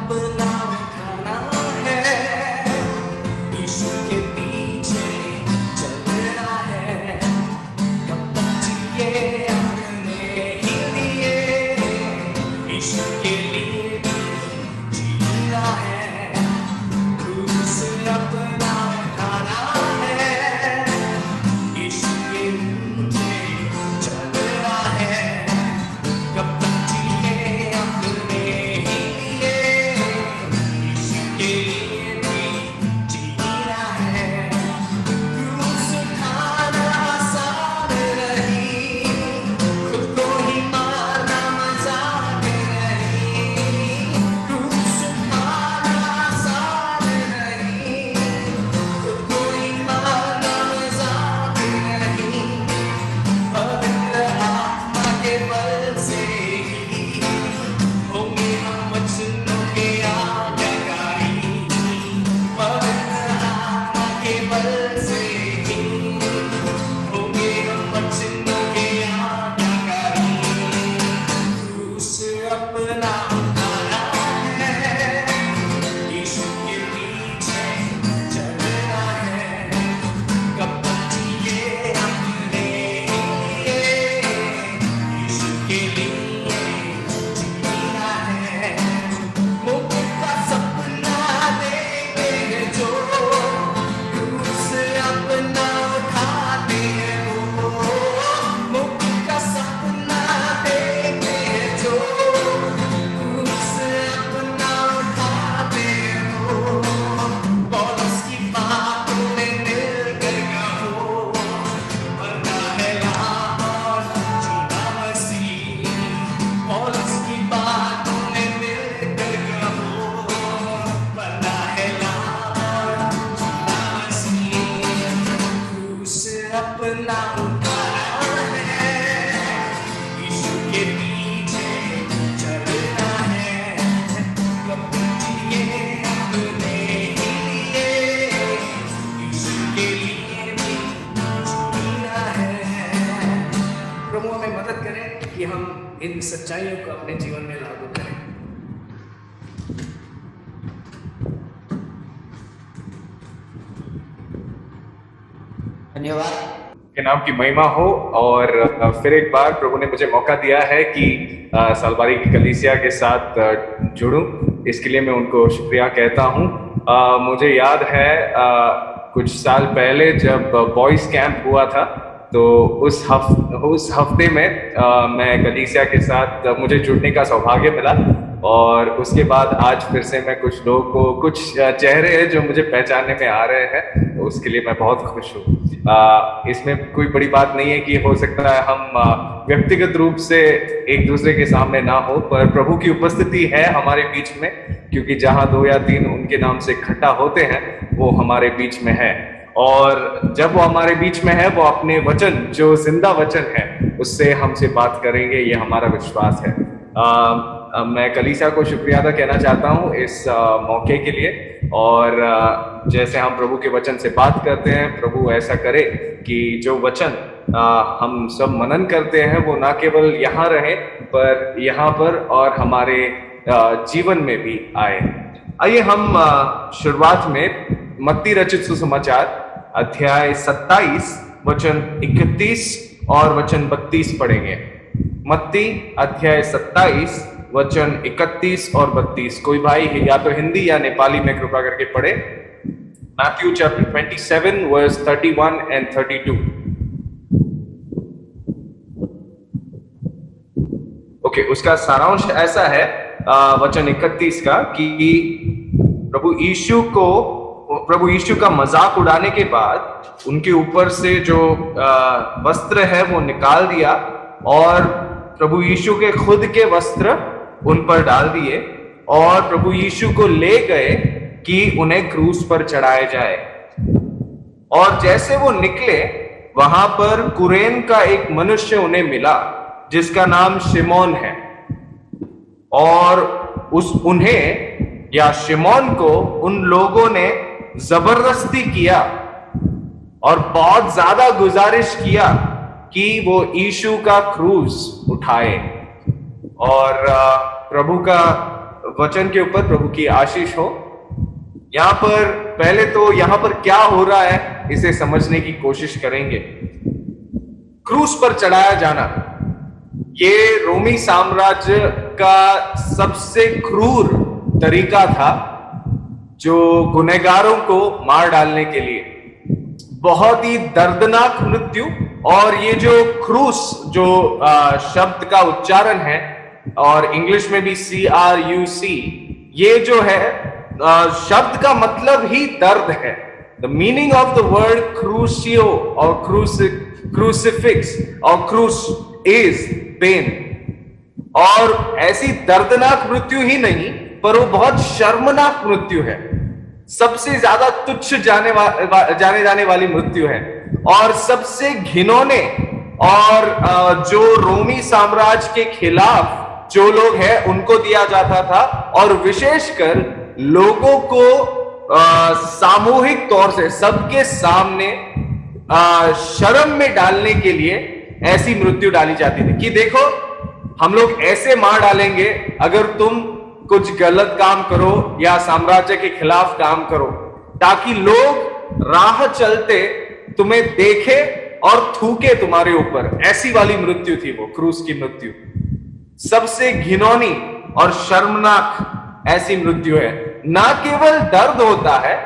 अपना खाना है, यीशु के पीछे चलना है, कब तक जिए अपने ही लिए, यीशु के लिए भी जीना है, क्रूस अपना खाना है, यीशु के पीछे चलना है, कब तक जिए अपने ही लिए, यीशु के लिए भी जीना है, क्रूस उठाना आसान नहीं, खुद को ही मारना मजाक नहीं, क्रूस उठाना आसान नहीं, खुद को ही मारना मजाक नहीं, पवित्र आत्मा के बल से ही होंगे हम वचनों के आज्ञाकारी, पवित्र आत्मा के बल से ही होंगे हम वचनों के आज्ञाकारी, क्रूस अपना उठाना है, यीशु के पीछे चलना है, कब तक जिए अपने लिए, यीशु के लिए जीना है, मुक्त का सपना देखे जो, क्रूस अपना उठाते हैं वो, मुक्त का सपना देखे जो, क्रूस अपना उठाते हैं वो, पौलुस की बातों में मिलकर गाओ, मरना है लाभ और जीना मसीह, पौलुस की बातों में मिलकर गाओ, मरना है लाभ और जीना मसीह, क्रूस अपना उठाना है, यीशु के पीछे चलना है, कब तक जिए अपने ही लिए, यीशु के लिए भी जीना है। प्रभु हमें मदद करें कि हम इन सच्चाइयों को अपने जीवन में लागू करें। धन्यवाद। के नाम की महिमा हो। और फिर एक बार प्रभु ने मुझे मौका दिया है कि सालबारी की कलीसिया के साथ जुड़ूं, इसके लिए मैं उनको शुक्रिया कहता हूं। मुझे याद है कुछ साल पहले जब बॉयज कैंप हुआ था, तो उस हफ्ते में मैं कलीसिया के साथ मुझे जुड़ने का सौभाग्य मिला, और उसके बाद आज फिर से मैं कुछ लोगों को, कुछ चेहरे हैं जो मुझे पहचानने में आ रहे हैं, तो उसके लिए मैं बहुत खुश हूँ। इसमें कोई बड़ी बात नहीं है कि हो सकता है हम व्यक्तिगत रूप से एक दूसरे के सामने ना हो, पर प्रभु की उपस्थिति है हमारे बीच में, क्योंकि जहाँ 2 या 3 उनके नाम से इकट्ठा होते हैं वो हमारे बीच में है। और जब वो हमारे बीच में है, वो अपने वचन, जो जिंदा वचन है, उससे हमसे बात करेंगे, ये हमारा विश्वास है। मैं कलीसिया को शुक्रिया अदा कहना चाहता हूँ इस मौके के लिए। और जैसे हम प्रभु के वचन से बात करते हैं, प्रभु ऐसा करे कि जो वचन हम सब मनन करते हैं वो ना केवल यहाँ रहे, पर यहाँ पर और हमारे जीवन में भी आए। आइए हम शुरुआत में मत्ती रचित सुसमाचार अध्याय 27 वचन 31 और वचन 32 पढ़ेंगे। मत्ती अध्याय 27 वचन 31 और 32। कोई भाई या तो हिंदी या नेपाली में कृपा करके पढ़े। Matthew chapter 27 verse 31 and 32। Okay, उसका सारांश ऐसा है वचन 31 का कि प्रभु यीशु का मजाक उड़ाने के बाद उनके ऊपर से जो वस्त्र है वो निकाल दिया, और प्रभु यीशु के खुद के वस्त्र उन पर डाल दिए, और प्रभु यीशु को ले गए कि उन्हें क्रूस पर चढ़ाया जाए। और जैसे वो निकले, वहां पर कुरेन का एक मनुष्य उन्हें मिला जिसका नाम शिमोन है, और उन्हें या शिमोन को उन लोगों ने जबरदस्ती किया और बहुत ज्यादा गुजारिश किया कि वो यीशु का क्रूस उठाए। और प्रभु का वचन के ऊपर प्रभु की आशीष हो। यहां पर पहले तो यहां पर क्या हो रहा है इसे समझने की कोशिश करेंगे। क्रूस पर चढ़ाया जाना ये रोमी साम्राज्य का सबसे क्रूर तरीका था जो गुनहगारों को मार डालने के लिए। बहुत ही दर्दनाक मृत्यु। और ये जो क्रूस जो शब्द का उच्चारण है और इंग्लिश में भी CRUC, ये जो है शब्द का मतलब ही दर्द है। The meaning of the word crucio और क्रूसिफिक्स और क्रूस इज पेन। और ऐसी दर्दनाक मृत्यु ही नहीं पर वो बहुत शर्मनाक मृत्यु है, सबसे ज्यादा तुच्छ जाने वाली मृत्यु है और सबसे घिनौने। और जो रोमी साम्राज्य के खिलाफ जो लोग हैं उनको दिया जाता था और विशेषकर लोगों को सामूहिक तौर से सबके सामने शर्म में डालने के लिए ऐसी मृत्यु डाली जाती थी कि देखो हम लोग ऐसे मार डालेंगे अगर तुम कुछ गलत काम करो या साम्राज्य के खिलाफ काम करो, ताकि लोग राह चलते तुम्हें देखे और थूके तुम्हारे ऊपर। ऐसी वाली मृत्यु थी वो क्रूस की मृत्यु। सबसे घिनौनी और शर्मनाक ऐसी मृत्यु है। ना केवल दर्द होता है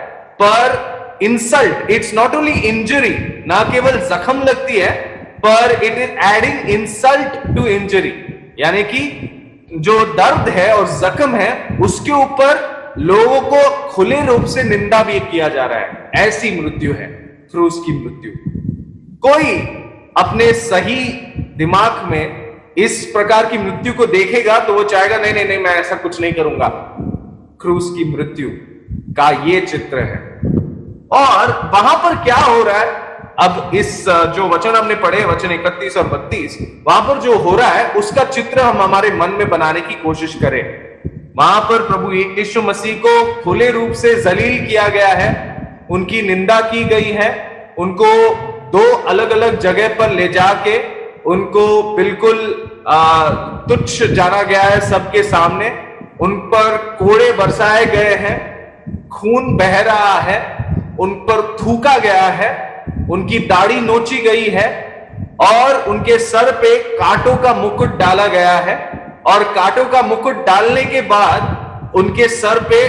पर insult, it's not only injury, ना केवल जख्म लगती है पर it is adding insult to injury, यानी कि जो दर्द है और जख्म है उसके ऊपर लोगों को खुले रूप से निंदा भी किया जा रहा है। ऐसी मृत्यु है क्रूस की मृत्यु। कोई अपने सही दिमाग में इस प्रकार की मृत्यु को देखेगा तो वो चाहेगा नहीं नहीं नहीं मैं ऐसा कुछ नहीं करूंगा। क्रूस की मृत्यु का ये चित्र है। और वहां पर क्या हो रहा है, अब इस जो वचन हमने पढ़े वचन 31 और 32, वहां पर जो हो रहा है उसका चित्र हम हमारे मन में बनाने की कोशिश करें। वहां पर प्रभु यीशु मसीह को खुले रूप से जलील किया गया है, उनकी निंदा की गई है, उनको दो अलग अलग जगह पर ले जाके उनको बिल्कुल तुच्छ जाना गया है सबके सामने। उन पर कोड़े बरसाए गए हैं, खून बह रहा है, उन पर थूका गया है, उनकी दाढ़ी नोची गई है और उनके सर पे कांटों का मुकुट डाला गया है। और कांटों का मुकुट डालने के बाद उनके सर पे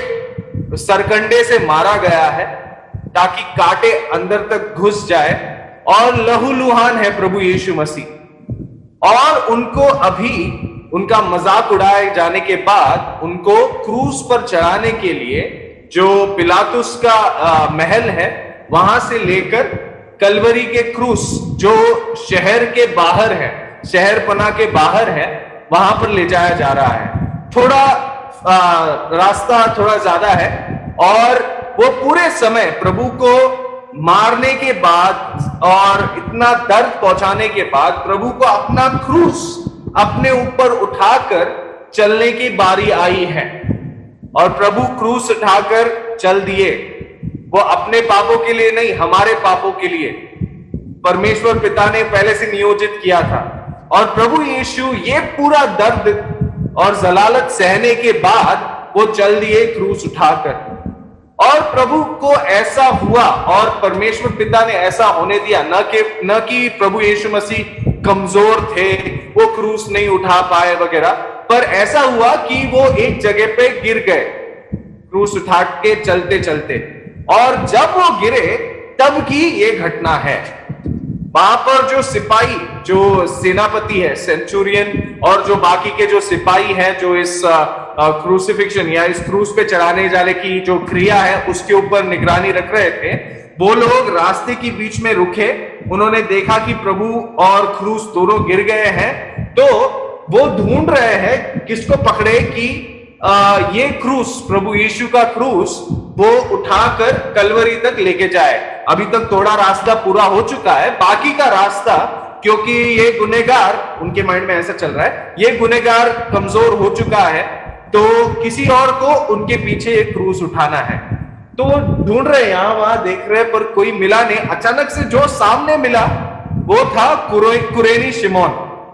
सरकंडे से मारा गया है ताकि कांटे अंदर तक घुस जाए। और लहूलुहान है प्रभु यीशु मसीह। और उनको अभी उनका मजाक उड़ाए जाने के बाद उनको क्रूस पर चढ़ाने के लिए जो पिलातुस का महल है वहां से लेकर कलवरी के क्रूस जो शहर के बाहर है, शहर पना के बाहर है, वहां पर ले जाया जा रहा है। थोड़ा रास्ता थोड़ा ज्यादा है और वो पूरे समय प्रभु को मारने के बाद और इतना दर्द पहुंचाने के बाद प्रभु को अपना क्रूस अपने ऊपर उठाकर चलने की बारी आई है। और प्रभु क्रूस उठाकर चल दिए, वो अपने पापों के लिए नहीं, हमारे पापों के लिए परमेश्वर पिता ने पहले से नियोजित किया था। और प्रभु यीशु ये पूरा दर्द और जलालत सहने के बाद वो चल दिए क्रूस उठाकर। और प्रभु को ऐसा हुआ और परमेश्वर पिता ने ऐसा होने दिया, न कि प्रभु यीशु मसीह कमजोर थे, वो क्रूस नहीं उठा पाए वगैरह, पर ऐसा हुआ कि वो एक जगह पे गिर गए क्रूस उठा के चलते चलते। और जब वो गिरे तब की ये घटना है। वहां पर जो सिपाही, जो सेनापति है, सेंचुरियन, और जो बाकी के जो सिपाही हैं जो इस क्रूसिफिक्शन या इस क्रूस पे चढ़ाने जाने की जो क्रिया है उसके ऊपर निगरानी रख रहे थे, वो लोग रास्ते के बीच में रुके। उन्होंने देखा कि प्रभु और क्रूस दोनों गिर गए हैं, तो वो ढूंढ रहे हैं किसको पकड़े कि ये क्रूस, प्रभु यीशु का क्रूस, वो उठाकर कलवरी तक लेके जाए। अभी तक थोड़ा रास्ता पूरा हो चुका है, बाकी का रास्ता, क्योंकि ये गुनहगार, उनके माइंड में ऐसा चल रहा है, ये गुनहगार कमजोर हो चुका है, तो किसी और को उनके पीछे एक क्रूस उठाना है। तो वो ढूंढ रहे, यहां वहां देख रहे, पर कोई मिला नहीं। अचानक से जो सामने मिला वो था कुरेनी शिमोन।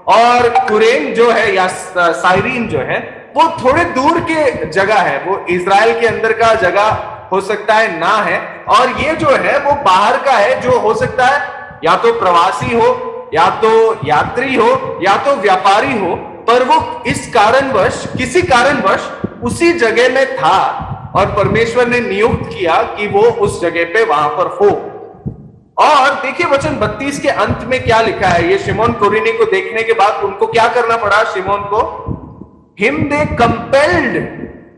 और कुरेन जो है या साइरीन जो है, वो थोड़े दूर के जगह है, वो इज़राइल के अंदर का जगह हो सकता है ना है, और ये जो है वो बाहर का है, जो हो सकता है या तो प्रवासी हो, या तो यात्री हो, या तो व्यापारी हो, पर वो इस कारणवश, किसी कारणवश उसी जगह में था और परमेश्वर ने नियुक्त किया कि वो उस जगह पे वहां पर हो। और देखिए वचन 32 के अंत में क्या लिखा है। ये शिमोन कुरेनी को देखने के बाद उनको क्या करना पड़ा, शिमोन को, him they compelled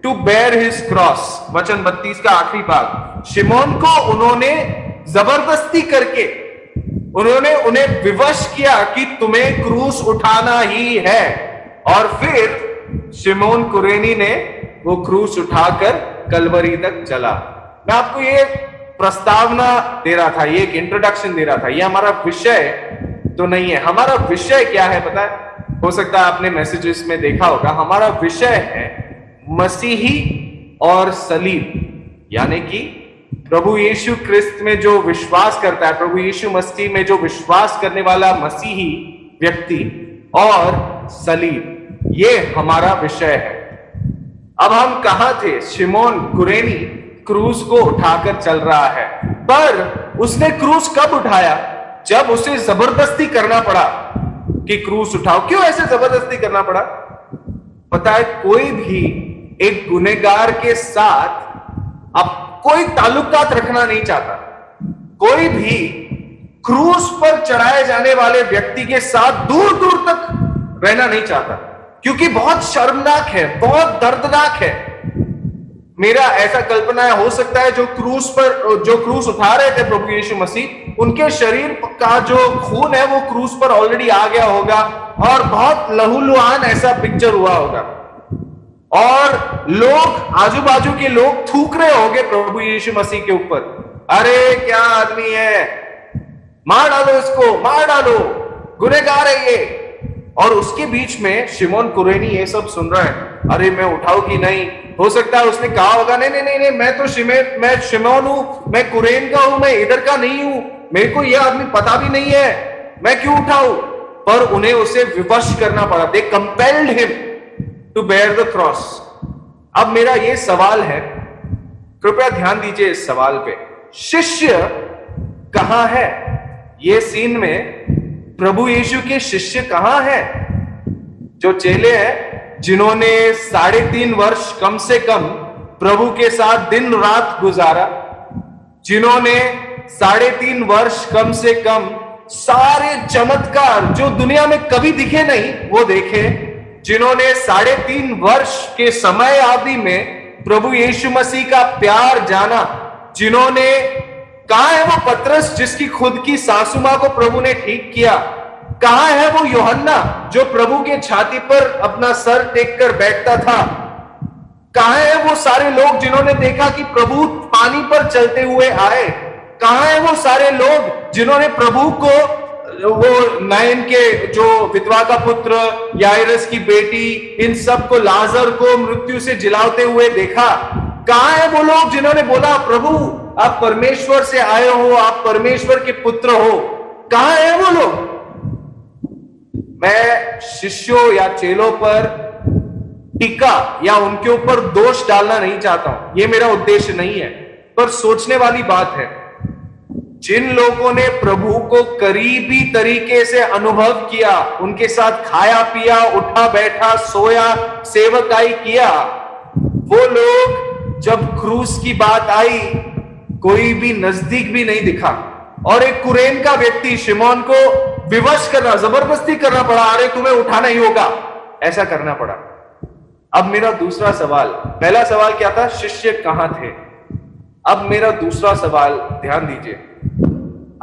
to bear his cross. वचन 32 का आखिरी भाग, शिमोन को उन्होंने जबरदस्ती करके उन्हें विवश किया कि तुम्हें क्रूस उठाना ही है। और फिर शिमोन कुरेनी ने वो क्रूस उठाकर कलवरी तक चला। मैं आपको ये प्रस्तावना दे रहा था, ये एक इंट्रोडक्शन दे रहा था। ये हमारा विषय तो नहीं है। हमारा विषय क्या है पता है? हो सकता है आपने मैसेजेस में देखा होगा, हमारा विषय है मसीही और सलीब, यानी कि प्रभु यीशु क्रिस्त में जो विश्वास करता है, प्रभु यीशु मसीह में जो विश्वास करने वाला मसीही व्यक्ति और सलीब, ये हमारा विषय है। अब हम कहां थे? शिमोन कुरेनी क्रूस को उठाकर चल रहा है, पर उसने क्रूस कब उठाया? जब उसे जबरदस्ती करना पड़ा कि क्रूस उठाओ। क्यों ऐसे जबरदस्ती करना पड़ा? पता है, कोई भी एक गुनहगार के साथ अब कोई ताल्लुकात रखना नहीं चाहता। कोई भी क्रूस पर चढ़ाए जाने वाले व्यक्ति के साथ दूर दूर तक रहना नहीं चाहता, क्योंकि बहुत शर्मनाक है, बहुत दर्दनाक है। मेरा ऐसा कल्पना है, हो सकता है जो क्रूस उठा रहे थे प्रभु यीशु मसीह, उनके शरीर का जो खून है वो क्रूस पर ऑलरेडी आ गया होगा और बहुत लहूलुहान ऐसा पिक्चर हुआ होगा, और लोग, आजू बाजू के लोग थूक रहे होंगे प्रभु यीशु मसीह के ऊपर, अरे क्या आदमी है, मार डालो इसको, मार डालो, गुनहगार है ये। और उसके बीच में शिमोन कुरेनी ये सब सुन रहा है, अरे मैं उठाऊं कि नहीं। हो सकता है उसने कहा होगा, नहीं नहीं नहीं नहीं, मैं शिमोन हूं, मैं कुरेन का हूं, मैं इधर का नहीं हूं, मेरे को यह आदमी पता भी नहीं है, मैं क्यों उठाऊं। पर उन्हें उसे विवश करना पड़ा। They compelled him to bear the cross. अब मेरा यह सवाल है, कृपया ध्यान दीजिए इस सवाल पे, शिष्य कहां है? ये सीन में प्रभु यीशु के शिष्य कहां हैं? जो चेले हैं जिन्होंने 3.5 वर्ष कम से कम प्रभु के साथ दिन रात गुजारा, जिन्होंने 3.5 वर्ष कम से कम सारे चमत्कार जो दुनिया में कभी दिखे नहीं वो देखे, जिन्होंने 3.5 वर्ष के समय आदि में प्रभु यीशु मसीह का प्यार जाना, जिन्होंने, कहां है वो पतरस जिसकी खुद की सासू मां को प्रभु ने ठीक किया? कहां है वो यूहन्ना जो प्रभु के छाती पर अपना सर टेक कर बैठता था? कहां है वो सारे लोग जिन्होंने देखा कि प्रभु पानी पर चलते हुए आए? कहां है वो सारे लोग जिन्होंने प्रभु को, वो नाइन के जो विधवा का पुत्र, याइरस की बेटी, इन सब को, लाजर को मृत्यु से जिलाते हुए देखा? कहां है वो लोग जिन्होंने बोला, प्रभु आप परमेश्वर से आए हो, आप परमेश्वर के पुत्र हो? कहां है वो लोग? मैं शिष्यों या चेलों पर टीका या उनके ऊपर दोष डालना नहीं चाहता हूं, यह मेरा उद्देश्य नहीं है, पर सोचने वाली बात है। जिन लोगों ने प्रभु को करीबी तरीके से अनुभव किया, उनके साथ खाया पिया, उठा बैठा, सोया, सेवकाई किया, वो लोग जब क्रूस की बात आई कोई भी नजदीक भी नहीं दिखा। और एक कुरेन का व्यक्ति शिमोन को विवश करना, जबरदस्ती करना पड़ा, अरे तुम्हें उठाना ही होगा, ऐसा करना पड़ा। अब मेरा दूसरा सवाल, पहला सवाल क्या था, शिष्य कहां थे? अब मेरा दूसरा सवाल, ध्यान दीजिए,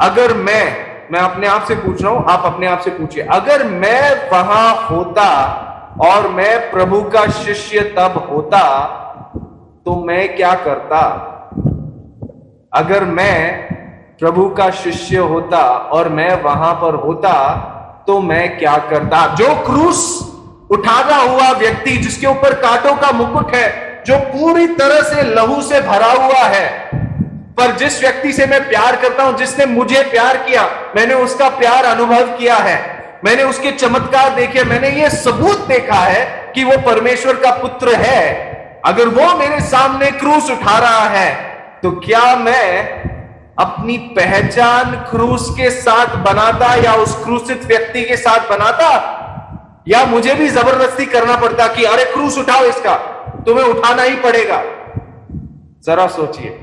अगर मैं अपने आप से पूछ रहा हूं, आप अपने आप से पूछिए, अगर मैं वहां होता और मैं प्रभु का शिष्य तब होता तो मैं क्या करता? अगर मैं प्रभु का शिष्य होता और मैं वहां पर होता तो मैं क्या करता? जो क्रूस उठाता हुआ व्यक्ति, जिसके ऊपर कांटों का मुकुट है, जो पूरी तरह से लहू से भरा हुआ है, पर जिस व्यक्ति से मैं प्यार करता हूं, जिसने मुझे प्यार किया, मैंने उसका प्यार अनुभव किया है, मैंने उसके चमत्कार देखे, मैंने ये सबूत देखा है कि वो परमेश्वर का पुत्र है, अगर वो मेरे सामने क्रूस उठा रहा है, तो क्या मैं अपनी पहचान क्रूस के साथ बनाता या उस क्रूसित व्यक्ति के साथ बनाता, या मुझे भी जबरदस्ती करना पड़ता कि अरे क्रूस उठाओ इसका, तुम्हें उठाना ही पड़ेगा। जरा सोचिए,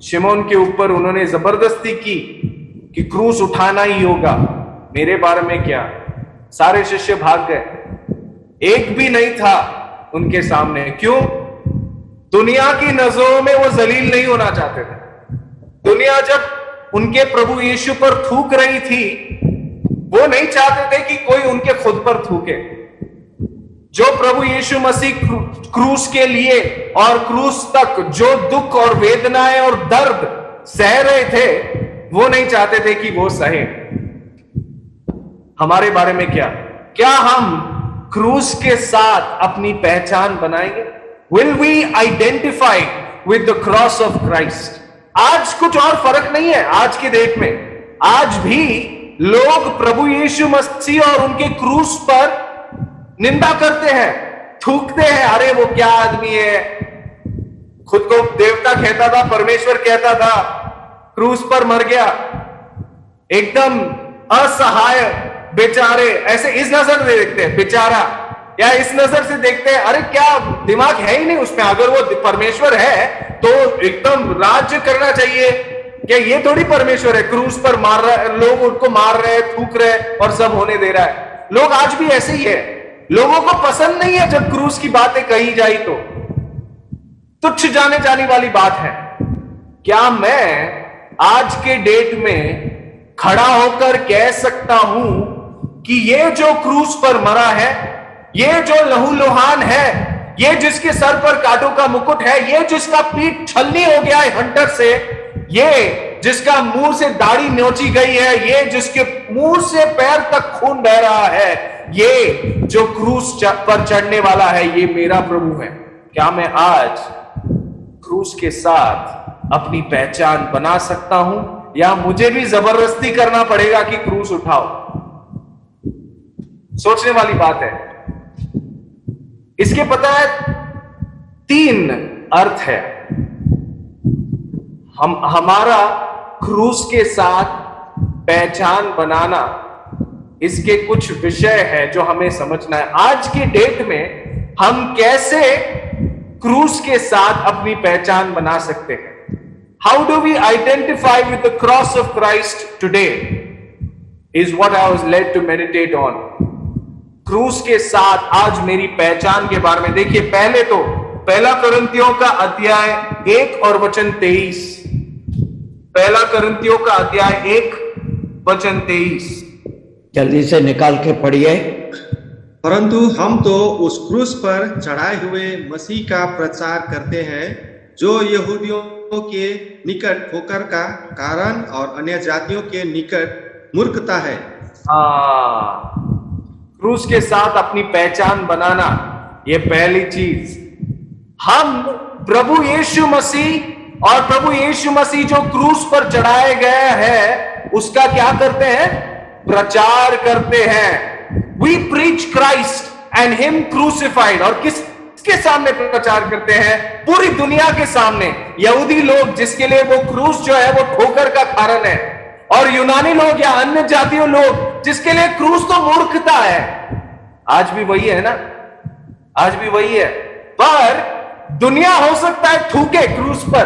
शिमोन के ऊपर उन्होंने जबरदस्ती की कि क्रूस उठाना ही होगा। मेरे बारे में क्या, सारे शिष्य भाग गए, एक भी नहीं था उनके सामने। क्यों? दुनिया की नजरों में वो जलील नहीं होना चाहते थे। दुनिया जब उनके प्रभु यीशु पर थूक रही थी, वो नहीं चाहते थे कि कोई उनके खुद पर थूके। जो प्रभु यीशु मसीह क्रूस के लिए और क्रूस तक जो दुख और वेदनाएं और दर्द सह रहे थे, वो नहीं चाहते थे कि वो सहे। हमारे बारे में क्या, क्या हम क्रूस के साथ अपनी पहचान बनाएंगे? Will we identify with the cross of Christ? आज कुछ और फर्क नहीं है आज की डेट में। आज भी लोग प्रभु यीशु मसीह और उनके क्रूस पर निंदा करते हैं, थूकते हैं, अरे वो क्या आदमी है, खुद को देवता कहता था, परमेश्वर कहता था, क्रूस पर मर गया, एकदम असहाय बेचारे। ऐसे इस नजर से देखते हैं बेचारा, या इस नजर से देखते हैं अरे क्या दिमाग है ही नहीं उसमें, अगर वो परमेश्वर है तो एकदम राज्य करना चाहिए। क्या ये थोड़ी परमेश्वर है, क्रूस पर मार रहा है, लोग उनको मार रहे हैं, थूक रहे हैं और सब होने दे रहा है। लोग आज भी ऐसे ही है, लोगों को पसंद नहीं है जब क्रूस की बातें कही जाए तो तुच्छ जाने जाने वाली बात है। क्या मैं आज के डेट में खड़ा होकर कह सकता हूं कि ये जो क्रूस पर मरा है, ये जो लहूलुहान है, ये जिसके सर पर कांटों का मुकुट है, ये जिसका पीठ छलनी हो गया है हंटर से, ये जिसका मुंह से दाढ़ी नोची गई है, ये जिसके मुंह से पैर तक खून बह रहा है, ये जो क्रूस पर चढ़ने वाला है, ये मेरा प्रभु है। क्या मैं आज क्रूस के साथ अपनी पहचान बना सकता हूं, या मुझे भी जबरदस्ती करना पड़ेगा कि क्रूस उठाओ? सोचने वाली बात है। इसके पता है 3 अर्थ है। हमारा क्रूस के साथ पहचान बनाना, इसके कुछ विषय है जो हमें समझना है। आज की डेट में हम कैसे क्रूस के साथ अपनी पहचान बना सकते हैं? How do we identify with the cross of Christ today is what I was led to meditate on. क्रूस के साथ आज मेरी पहचान के बारे में देखिए। पहले तो 1 कुरिन्थियों का अध्याय 1 और वचन 23। 1 कुरिन्थियों का अध्याय 1 वचन 23। जल्दी से निकाल के पढ़िए। परंतु हम तो उस क्रूस पर चढ़ाए हुए मसीह का प्रचार करते हैं, जो यहूदियों के निकट ठोकर का कारण और अन्य जातियों के निकट मूर्खता है। क्रूस के साथ अपनी पहचान बनाना, ये पहली चीज। हम प्रभु यीशु मसीह और प्रभु यीशु मसीह जो क्रूस पर चढ़ाए गए हैं, उसका क्या करते हैं? प्रचार करते हैं। We preach Christ and him crucified. और किसके सामने प्रचार करते हैं? पूरी दुनिया के सामने। यहूदी लोग जिसके लिए वो क्रूस जो है वो ठोकर का कारण है, और यूनानी लोग या अन्य जातियों लोग जिसके लिए क्रूस तो मूर्खता है। आज भी वही है ना, आज भी वही है। पर दुनिया हो सकता है थूके क्रूस पर,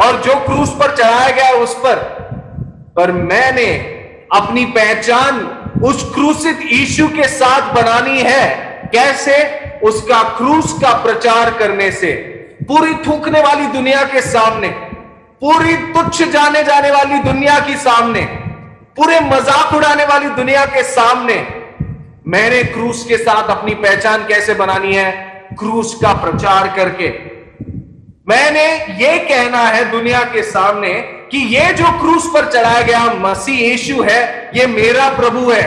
और जो क्रूस पर चढ़ाया गया उस पर मैंने अपनी पहचान उस क्रूसित यीशु के साथ बनानी है। कैसे? उसका क्रूस का प्रचार करने से, पूरी थूकने वाली दुनिया के सामने, पूरी तुच्छ जाने जाने वाली दुनिया के सामने, पूरे मजाक उड़ाने वाली दुनिया के सामने मैंने क्रूस के साथ अपनी पहचान कैसे बनानी है? क्रूस का प्रचार करके। मैंने ये कहना है दुनिया के सामने कि ये जो क्रूस पर चढ़ाया गया मसीह यीशु है, ये मेरा प्रभु है।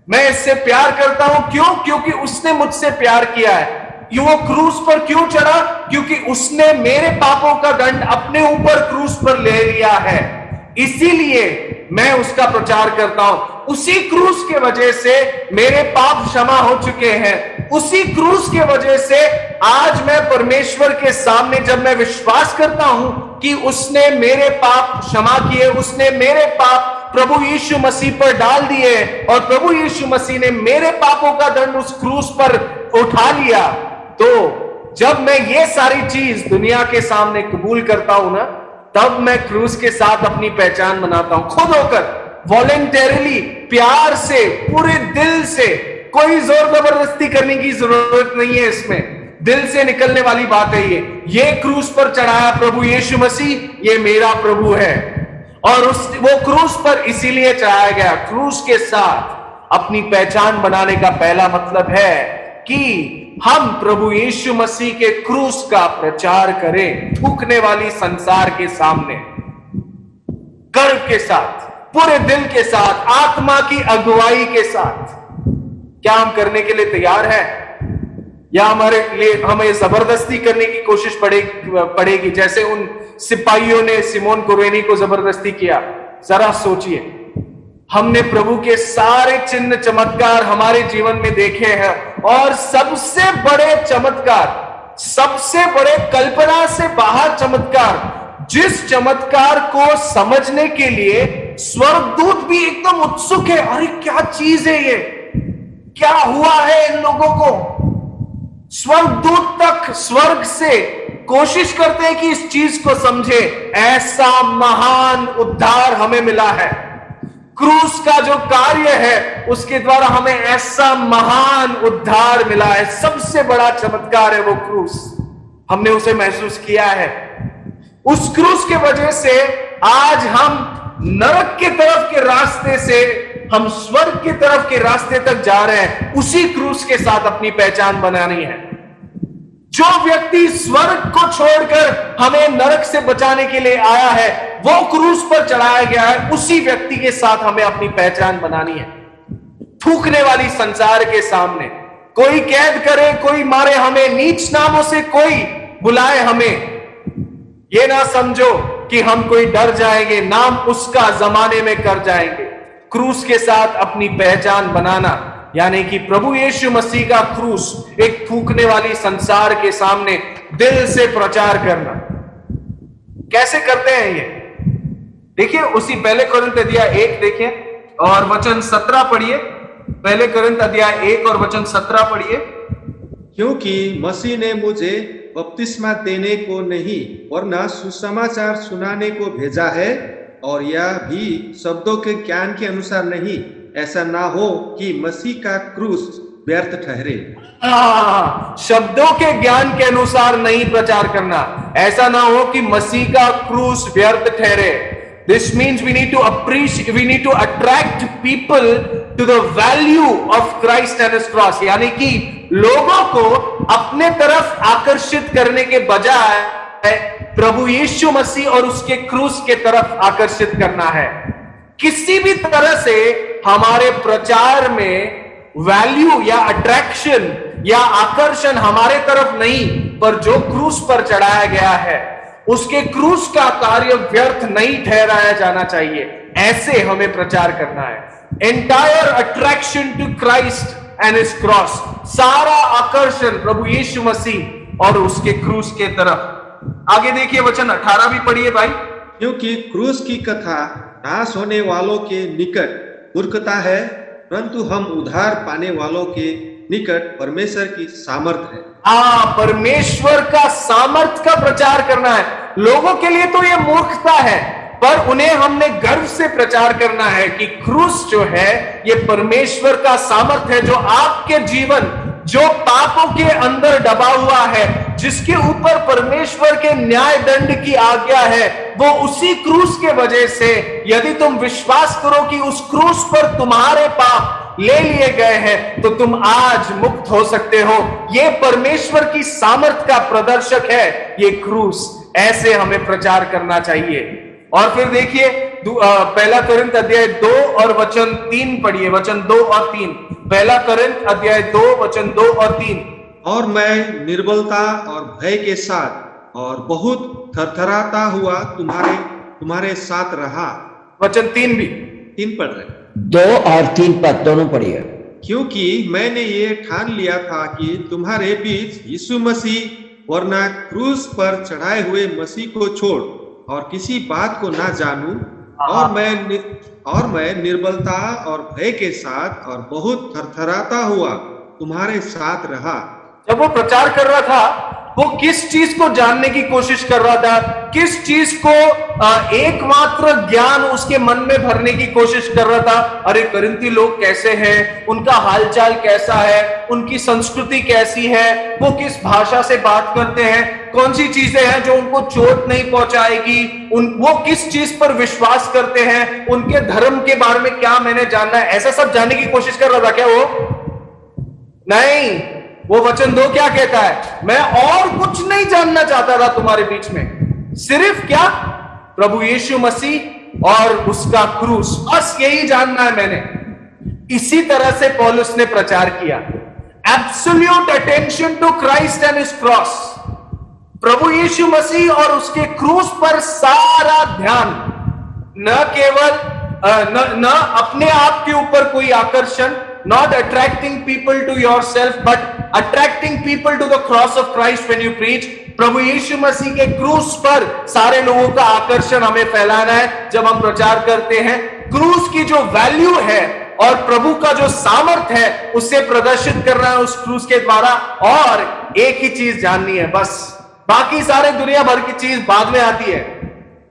मैं इससे प्यार करता हूं। क्यों? क्योंकि उसने मुझसे प्यार किया है। वो क्रूस पर क्यों चढ़ा? क्योंकि उसने मेरे पापों का दंड अपने ऊपर क्रूस पर ले लिया है। इसीलिए मैं उसका प्रचार करता हूं। उसी क्रूस के वजह से मेरे पाप क्षमा हो चुके हैं। उसी क्रूस के वजह से आज मैं परमेश्वर के सामने जब मैं विश्वास करता हूं कि उसने मेरे पाप क्षमा किए, उसने मेरे पाप प्रभु यीशु मसीह पर डाल दिए और प्रभु यीशु मसीह ने मेरे पापों का दंड उस क्रूस पर उठा लिया, तो जब मैं ये सारी चीज दुनिया के सामने कबूल करता हूं ना, तब मैं क्रूस के साथ अपनी पहचान बनाता हूं, खुद होकर, वॉलेंटरीली, प्यार से, पूरे दिल से। कोई जोर जबरदस्ती करने की जरूरत नहीं है इसमें, दिल से निकलने वाली बात है ये क्रूस पर चढ़ाया प्रभु यीशु मसीह, ये मेरा प्रभु है। और वो क्रूस पर इसीलिए चढ़ाया गया। क्रूस के साथ अपनी पहचान बनाने का पहला मतलब है कि हम प्रभु यीशु मसीह के क्रूस का प्रचार करें, थूकने वाली संसार के सामने, गर्व के साथ, पूरे दिल के साथ, आत्मा की अगुवाई के साथ। क्या हम करने के लिए तैयार हैं, या हमारे लिए हमें जबरदस्ती करने की कोशिश पड़ेगी, जैसे उन सिपाहियों ने सिमोन कुरेनी को जबरदस्ती किया? जरा सोचिए, हमने प्रभु के सारे चिन्ह चमत्कार हमारे जीवन में देखे हैं, और सबसे बड़े चमत्कार, सबसे बड़े कल्पना से बाहर चमत्कार, जिस चमत्कार को समझने के लिए स्वर्गदूत भी एकदम उत्सुक है, अरे क्या चीज है ये, क्या हुआ है इन लोगों को। स्वर्गदूत तक स्वर्ग से कोशिश करते हैं कि इस चीज को समझे। ऐसा महान उद्धार हमें मिला है, क्रूस का जो कार्य है उसके द्वारा हमें ऐसा महान उद्धार मिला है। सबसे बड़ा चमत्कार है वो क्रूस, हमने उसे महसूस किया है। उस क्रूस के वजह से आज हम नरक के तरफ के रास्ते से हम स्वर्ग की तरफ के रास्ते तक जा रहे हैं। उसी क्रूस के साथ अपनी पहचान बनानी है। जो व्यक्ति स्वर्ग को छोड़कर हमें नरक से बचाने के लिए आया है, वो क्रूस पर चढ़ाया गया है, उसी व्यक्ति के साथ हमें अपनी पहचान बनानी है। थूकने वाली संसार के सामने कोई कैद करे, कोई मारे हमें, नीच नामों से कोई बुलाए हमें, ये ना समझो कि हम कोई डर जाएंगे, नाम उसका जमाने में कर जाएंगे। क्रूस के साथ अपनी पहचान बनाना यानी कि प्रभु यीशु मसीह का क्रूस एक थूकने वाली संसार के सामने दिल से प्रचार करना। कैसे करते हैं ये? देखिए, उसी पहले कोरिन्थ अध्याय 1 देखिए और वचन 17 पढ़िए। पहले कोरिन्थ अध्याय 1 और वचन 17 पढ़िए। क्योंकि मसीह ने मुझे बपतिस्मा देने को नहीं वरना सुसमाचार सुनाने को भेजा है, और यह भी शब्दों के ज्ञान के अनुसार नहीं, ऐसा ना हो कि मसीह का क्रूस व्यर्थ ठहरे। शब्दों के ज्ञान के अनुसार नहीं प्रचार करना, ऐसा ना हो कि मसीह का क्रूस व्यर्थ ठहरे। This means we need to attract people to the value of Christ and His cross। यानी कि लोगों को अपने तरफ आकर्षित करने के बजाय प्रभु यीशु मसीह और उसके क्रूस के तरफ आकर्षित करना है। किसी भी तरह से हमारे प्रचार में वैल्यू या अट्रैक्शन या आकर्षण हमारे तरफ नहीं, पर जो क्रूस पर चढ़ाया गया है उसके क्रूस का कार्य व्यर्थ नहीं ठहराया जाना चाहिए। ऐसे हमें प्रचार करना है। Entire attraction to Christ and his cross, सारा आकर्षण प्रभु यीशु मसीह और उसके क्रूस के तरफ। आगे देखिए, वचन 18 भी पढ़िए भाई। क्योंकि क्रूस की कथा नाश होने वालों के निकट मूर्खता है, परंतु हम उद्धार पाने वालों के निकट परमेश्वर की सामर्थ है। परमेश्वर का सामर्थ का प्रचार करना है। लोगों के लिए तो ये मूर्खता है, पर उन्हें हमने गर्व से प्रचार करना है कि क्रूस जो है ये परमेश्वर का सामर्थ है, जो आपके जीवन, जो पापों के अंदर दबा हुआ है, जिसके ऊपर परमेश्वर के न्याय दंड की आज्ञा है, वो उसी क्रूस के वजह से, यदि तुम विश्वास करो कि उस क्रूस पर तुम्हारे पाप ले लिए गए हैं, तो तुम आज मुक्त हो सकते हो। ये परमेश्वर की सामर्थ का प्रदर्शक है ये क्रूस। ऐसे हमें प्रचार करना चाहिए। और फिर देखिए, पहला कोरिन्थ अध्याय 2 और वचन 3 पढ़िए। वचन 2 और 3, पहला कोरिन्थ अध्याय 2 वचन 2 और 3। और मैं निर्बलता और भय के साथ और बहुत थरथराता हुआ तुम्हारे साथ रहा, वचन 3 भी। 3 पढ़ रहे हैं। 2 और 3 पद दोनों पढ़िए। क्योंकि मैंने ये ठान लिया था कि तुम्हारे बीच यीशु मसीह वरना क्रूस पर चढ़ाए हुए मसीह को छोड़ और किसी बात को ना जानूं, और मैं निर्बलता और भय के साथ और बहुत थरथराता हुआ तुम्हारे साथ रहा। जब वो प्रचार कर रहा था, वो किस चीज को जानने की कोशिश कर रहा था? किस चीज को एकमात्र ज्ञान उसके मन में भरने की कोशिश कर रहा था? अरे करिंथी लोग कैसे हैं, उनका हालचाल कैसा है, उनकी संस्कृति कैसी है, वो किस भाषा से बात करते हैं, कौन सी चीजें हैं जो उनको चोट नहीं पहुंचाएगी, वो किस चीज पर विश्वास करते हैं, उनके धर्म के बारे में क्या मैंने जानना है, ऐसा सब जानने की कोशिश कर रहा था क्या वो? नहीं। वो वचन 2 क्या कहता है? मैं और कुछ नहीं जानना चाहता था तुम्हारे बीच में, सिर्फ क्या? प्रभु यीशु मसीह और उसका क्रूस, बस यही जानना है मैंने। इसी तरह से पौलुस ने प्रचार किया, absolute attention to Christ and his cross. प्रभु यीशु मसीह और उसके क्रूस पर सारा ध्यान, न केवल न अपने आप के ऊपर कोई आकर्षण, not attracting people to yourself but attracting people to the cross of Christ when you preach। प्रभु यीशु मसीह के क्रूस पर सारे लोगों का आकर्षण हमें फैलाना है जब हम प्रचार करते हैं। क्रूस की जो वैल्यू है और प्रभु का जो सामर्थ्य है उसे प्रदर्शित करना है उस क्रूस के द्वारा। और एक ही चीज जाननी है बस, बाकी सारे दुनिया भर की चीज बाद में आती है।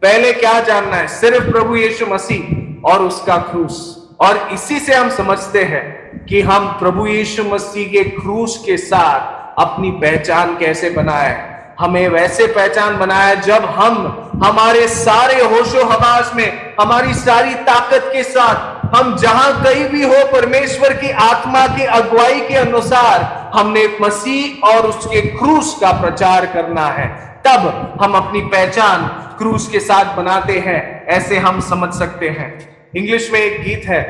पहले क्या जानना है? सिर्फ प्रभु यीशु मसीह और उसका क्रूस। और इसी से हम समझते हैं कि हम प्रभु यीशु मसीह के क्रूस के साथ अपनी पहचान कैसे बनाए। हमें वैसे पहचान बनाया जब हम हमारे सारे होशो हवास में, हमारी सारी ताकत के साथ, हम जहां कहीं भी हो, परमेश्वर की आत्मा की अगुवाई के अनुसार हमने मसीह और उसके क्रूस का प्रचार करना है। तब हम अपनी पहचान क्रूस के साथ बनाते हैं, ऐसे हम समझ सकते हैं। इंग्लिश में एक गीत है,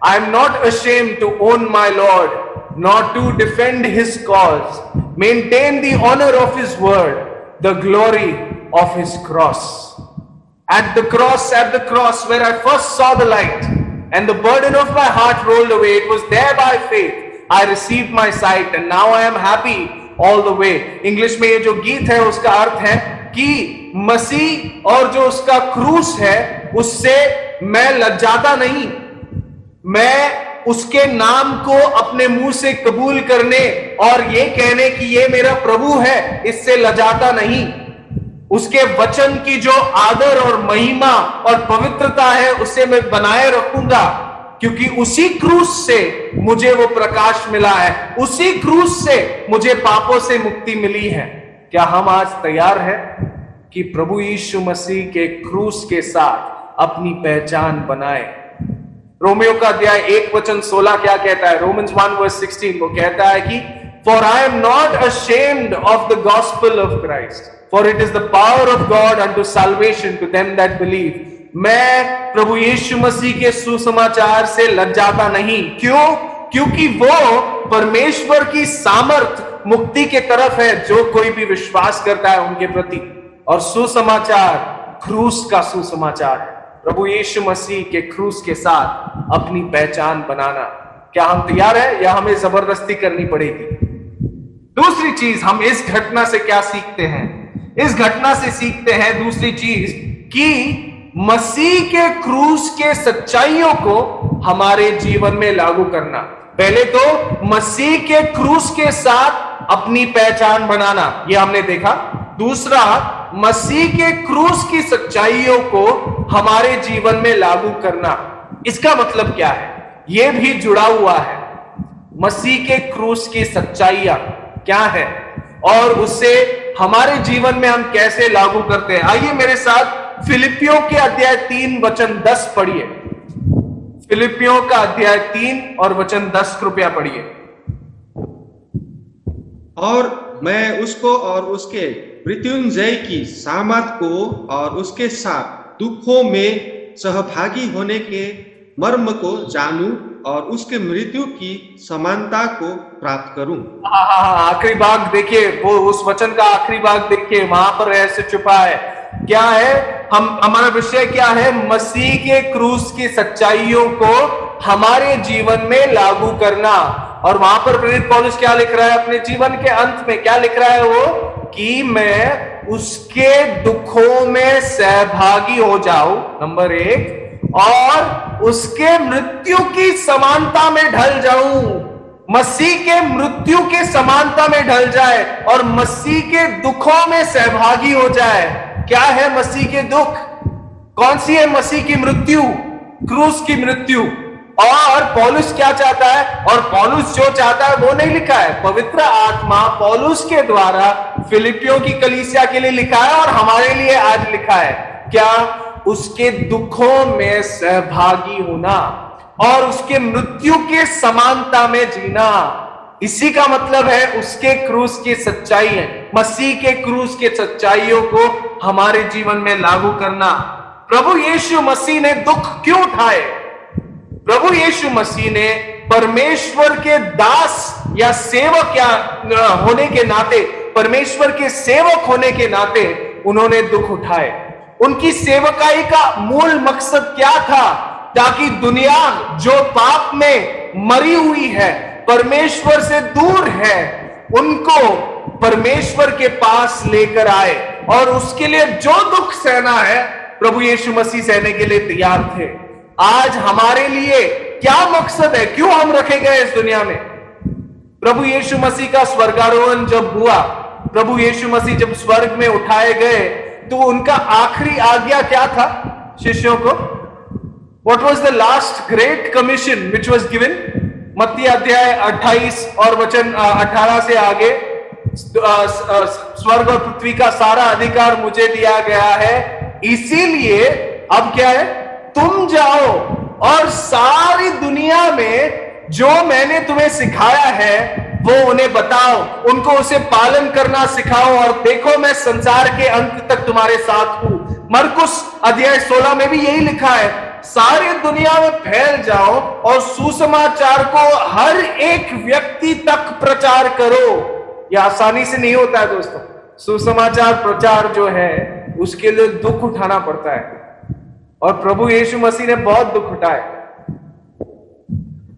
I am not ashamed to own my Lord, nor to defend his cause, maintain the honor of his word, the glory of his cross. At the cross where I first saw the light and the burden of my heart rolled away, it was there by faith I received my sight and now I am happy all the way। English में ये जो गीत है उसका अर्थ है कि मसीह और जो उसका क्रूस है उससे मैं लज्जाता नहीं, मैं उसके नाम को अपने मुंह से कबूल करने और ये कहने कि ये मेरा प्रभु है, इससे लजाता नहीं। उसके वचन की जो आदर और महिमा और पवित्रता है उसे मैं बनाए रखूंगा, क्योंकि उसी क्रूस से मुझे वो प्रकाश मिला है, उसी क्रूस से मुझे पापों से मुक्ति मिली है। क्या हम आज तैयार हैं कि प्रभु यीशु मसीह के क्रूस के साथ अपनी पहचान बनाए? रोमियो का अध्याय 1:16 क्या कहता है? रोमन्स 1:16 वो कहता है कि For I am not ashamed of the gospel of Christ, for it is the power of God unto salvation to them that believe। मैं प्रभु यीशु मसीह के सुसमाचार से लज्जाता नहीं। क्यों? क्योंकि वो परमेश्वर की सामर्थ मुक्ति के तरफ है जो कोई भी विश्वास करता है उनके प्रति। और सुसमाचार क्रूस का सुसमाचार है, प्रभु यीशु मसीह के क्रूस के साथ अपनी पहचान बनाना। क्या हम तैयार हैं या हमें जबरदस्ती करनी पड़ेगी? दूसरी चीज हम इस घटना से क्या सीखते हैं? इस घटना से सीखते हैं दूसरी चीज कि मसीह के क्रूस के सच्चाइयों को हमारे जीवन में लागू करना। पहले तो मसीह के क्रूस के साथ अपनी पहचान बनाना, यह हमने देखा। दूसरा, मसीह के क्रूस की सच्चाइयों को हमारे जीवन में लागू करना। इसका मतलब क्या है? यह भी जुड़ा हुआ है। मसीह के क्रूस की सच्चाइयां क्या है और उसे हमारे जीवन में हम कैसे लागू करते हैं? आइए मेरे साथ फिलिपियों के अध्याय 3:10 पढ़िए। फिलिपियों का अध्याय 3 और वचन 10 कृपया पढ़िए। और मैं उसको और उसके मृत्युंजय की सामर्थ को और उसके साथ दुखों में सहभागी होने के मर्म को जानूं और उसके मृत्यु की समानता को प्राप्त करूं। आखिरी भाग देखिए, वो उस वचन का आखिरी भाग देखिए, वहां पर रहस्य छुपा है। क्या है? हमारा विषय क्या है? मसीह के क्रूस की सच्चाइयों को हमारे जीवन में लागू करना। और वहां पर प्रेरित पौलुस क्या लिख रहा है अपने जीवन के अंत में? क्या लिख रहा है वो? कि मैं उसके दुखों में सहभागी हो जाऊं, नंबर 1, और उसके मृत्यु की समानता में ढल जाऊं। मसीह के मृत्यु के समानता में ढल जाए और मसीह के दुखों में सहभागी हो जाए। क्या है मसीह के दुख? कौन सी है मसीह की मृत्यु? क्रूस की मृत्यु। और पौलुस क्या चाहता है? और पौलुस जो चाहता है वो नहीं लिखा है, पवित्र आत्मा पौलुस के द्वारा फिलिपियों की कलीसिया के लिए लिखा है और हमारे लिए आज लिखा है। क्या? उसके दुखों में सहभागी होना और उसके मृत्यु के समानता में जीना। इसी का मतलब है उसके क्रूस की सच्चाई है, मसीह के क्रूस के सच्चाइयों को हमारे जीवन में लागू करना। प्रभु यीशु मसीह ने दुख क्यों उठाए? प्रभु यीशु मसीह ने परमेश्वर के दास या सेवक या होने के नाते, परमेश्वर के सेवक होने के नाते उन्होंने दुख उठाए। उनकी सेवकाई का मूल मकसद क्या था? ताकि दुनिया जो पाप में मरी हुई है, परमेश्वर से दूर है, उनको परमेश्वर के पास लेकर आए। और उसके लिए जो दुख सहना है प्रभु यीशु मसीह सहने के लिए तैयार थे। आज हमारे लिए क्या मकसद है? क्यों हम रखे गए इस दुनिया में? प्रभु यीशु मसीह का स्वर्गारोहण जब हुआ, प्रभु यीशु मसीह जब स्वर्ग में उठाए गए, तो उनका आखिरी आज्ञा क्या था शिष्यों को? What was the last great commission which was given? मत्ती अध्याय 28 और वचन 18 से आगे, स्वर्ग और पृथ्वी का सारा अधिकार मुझे दिया गया है, इसीलिए अब क्या है? तुम जाओ और सारी दुनिया में जो मैंने तुम्हें सिखाया है वो उन्हें बताओ, उनको उसे पालन करना सिखाओ, और देखो मैं संसार के अंत तक तुम्हारे साथ हूं। मरकुस अध्याय 16 में भी यही लिखा है, सारी दुनिया में फैल जाओ और सुसमाचार को हर एक व्यक्ति तक प्रचार करो। यह आसानी से नहीं होता है दोस्तों। सुसमाचार प्रचार जो है उसके लिए दुख उठाना पड़ता है, और प्रभु यीशु मसीह ने बहुत दुख उठाए।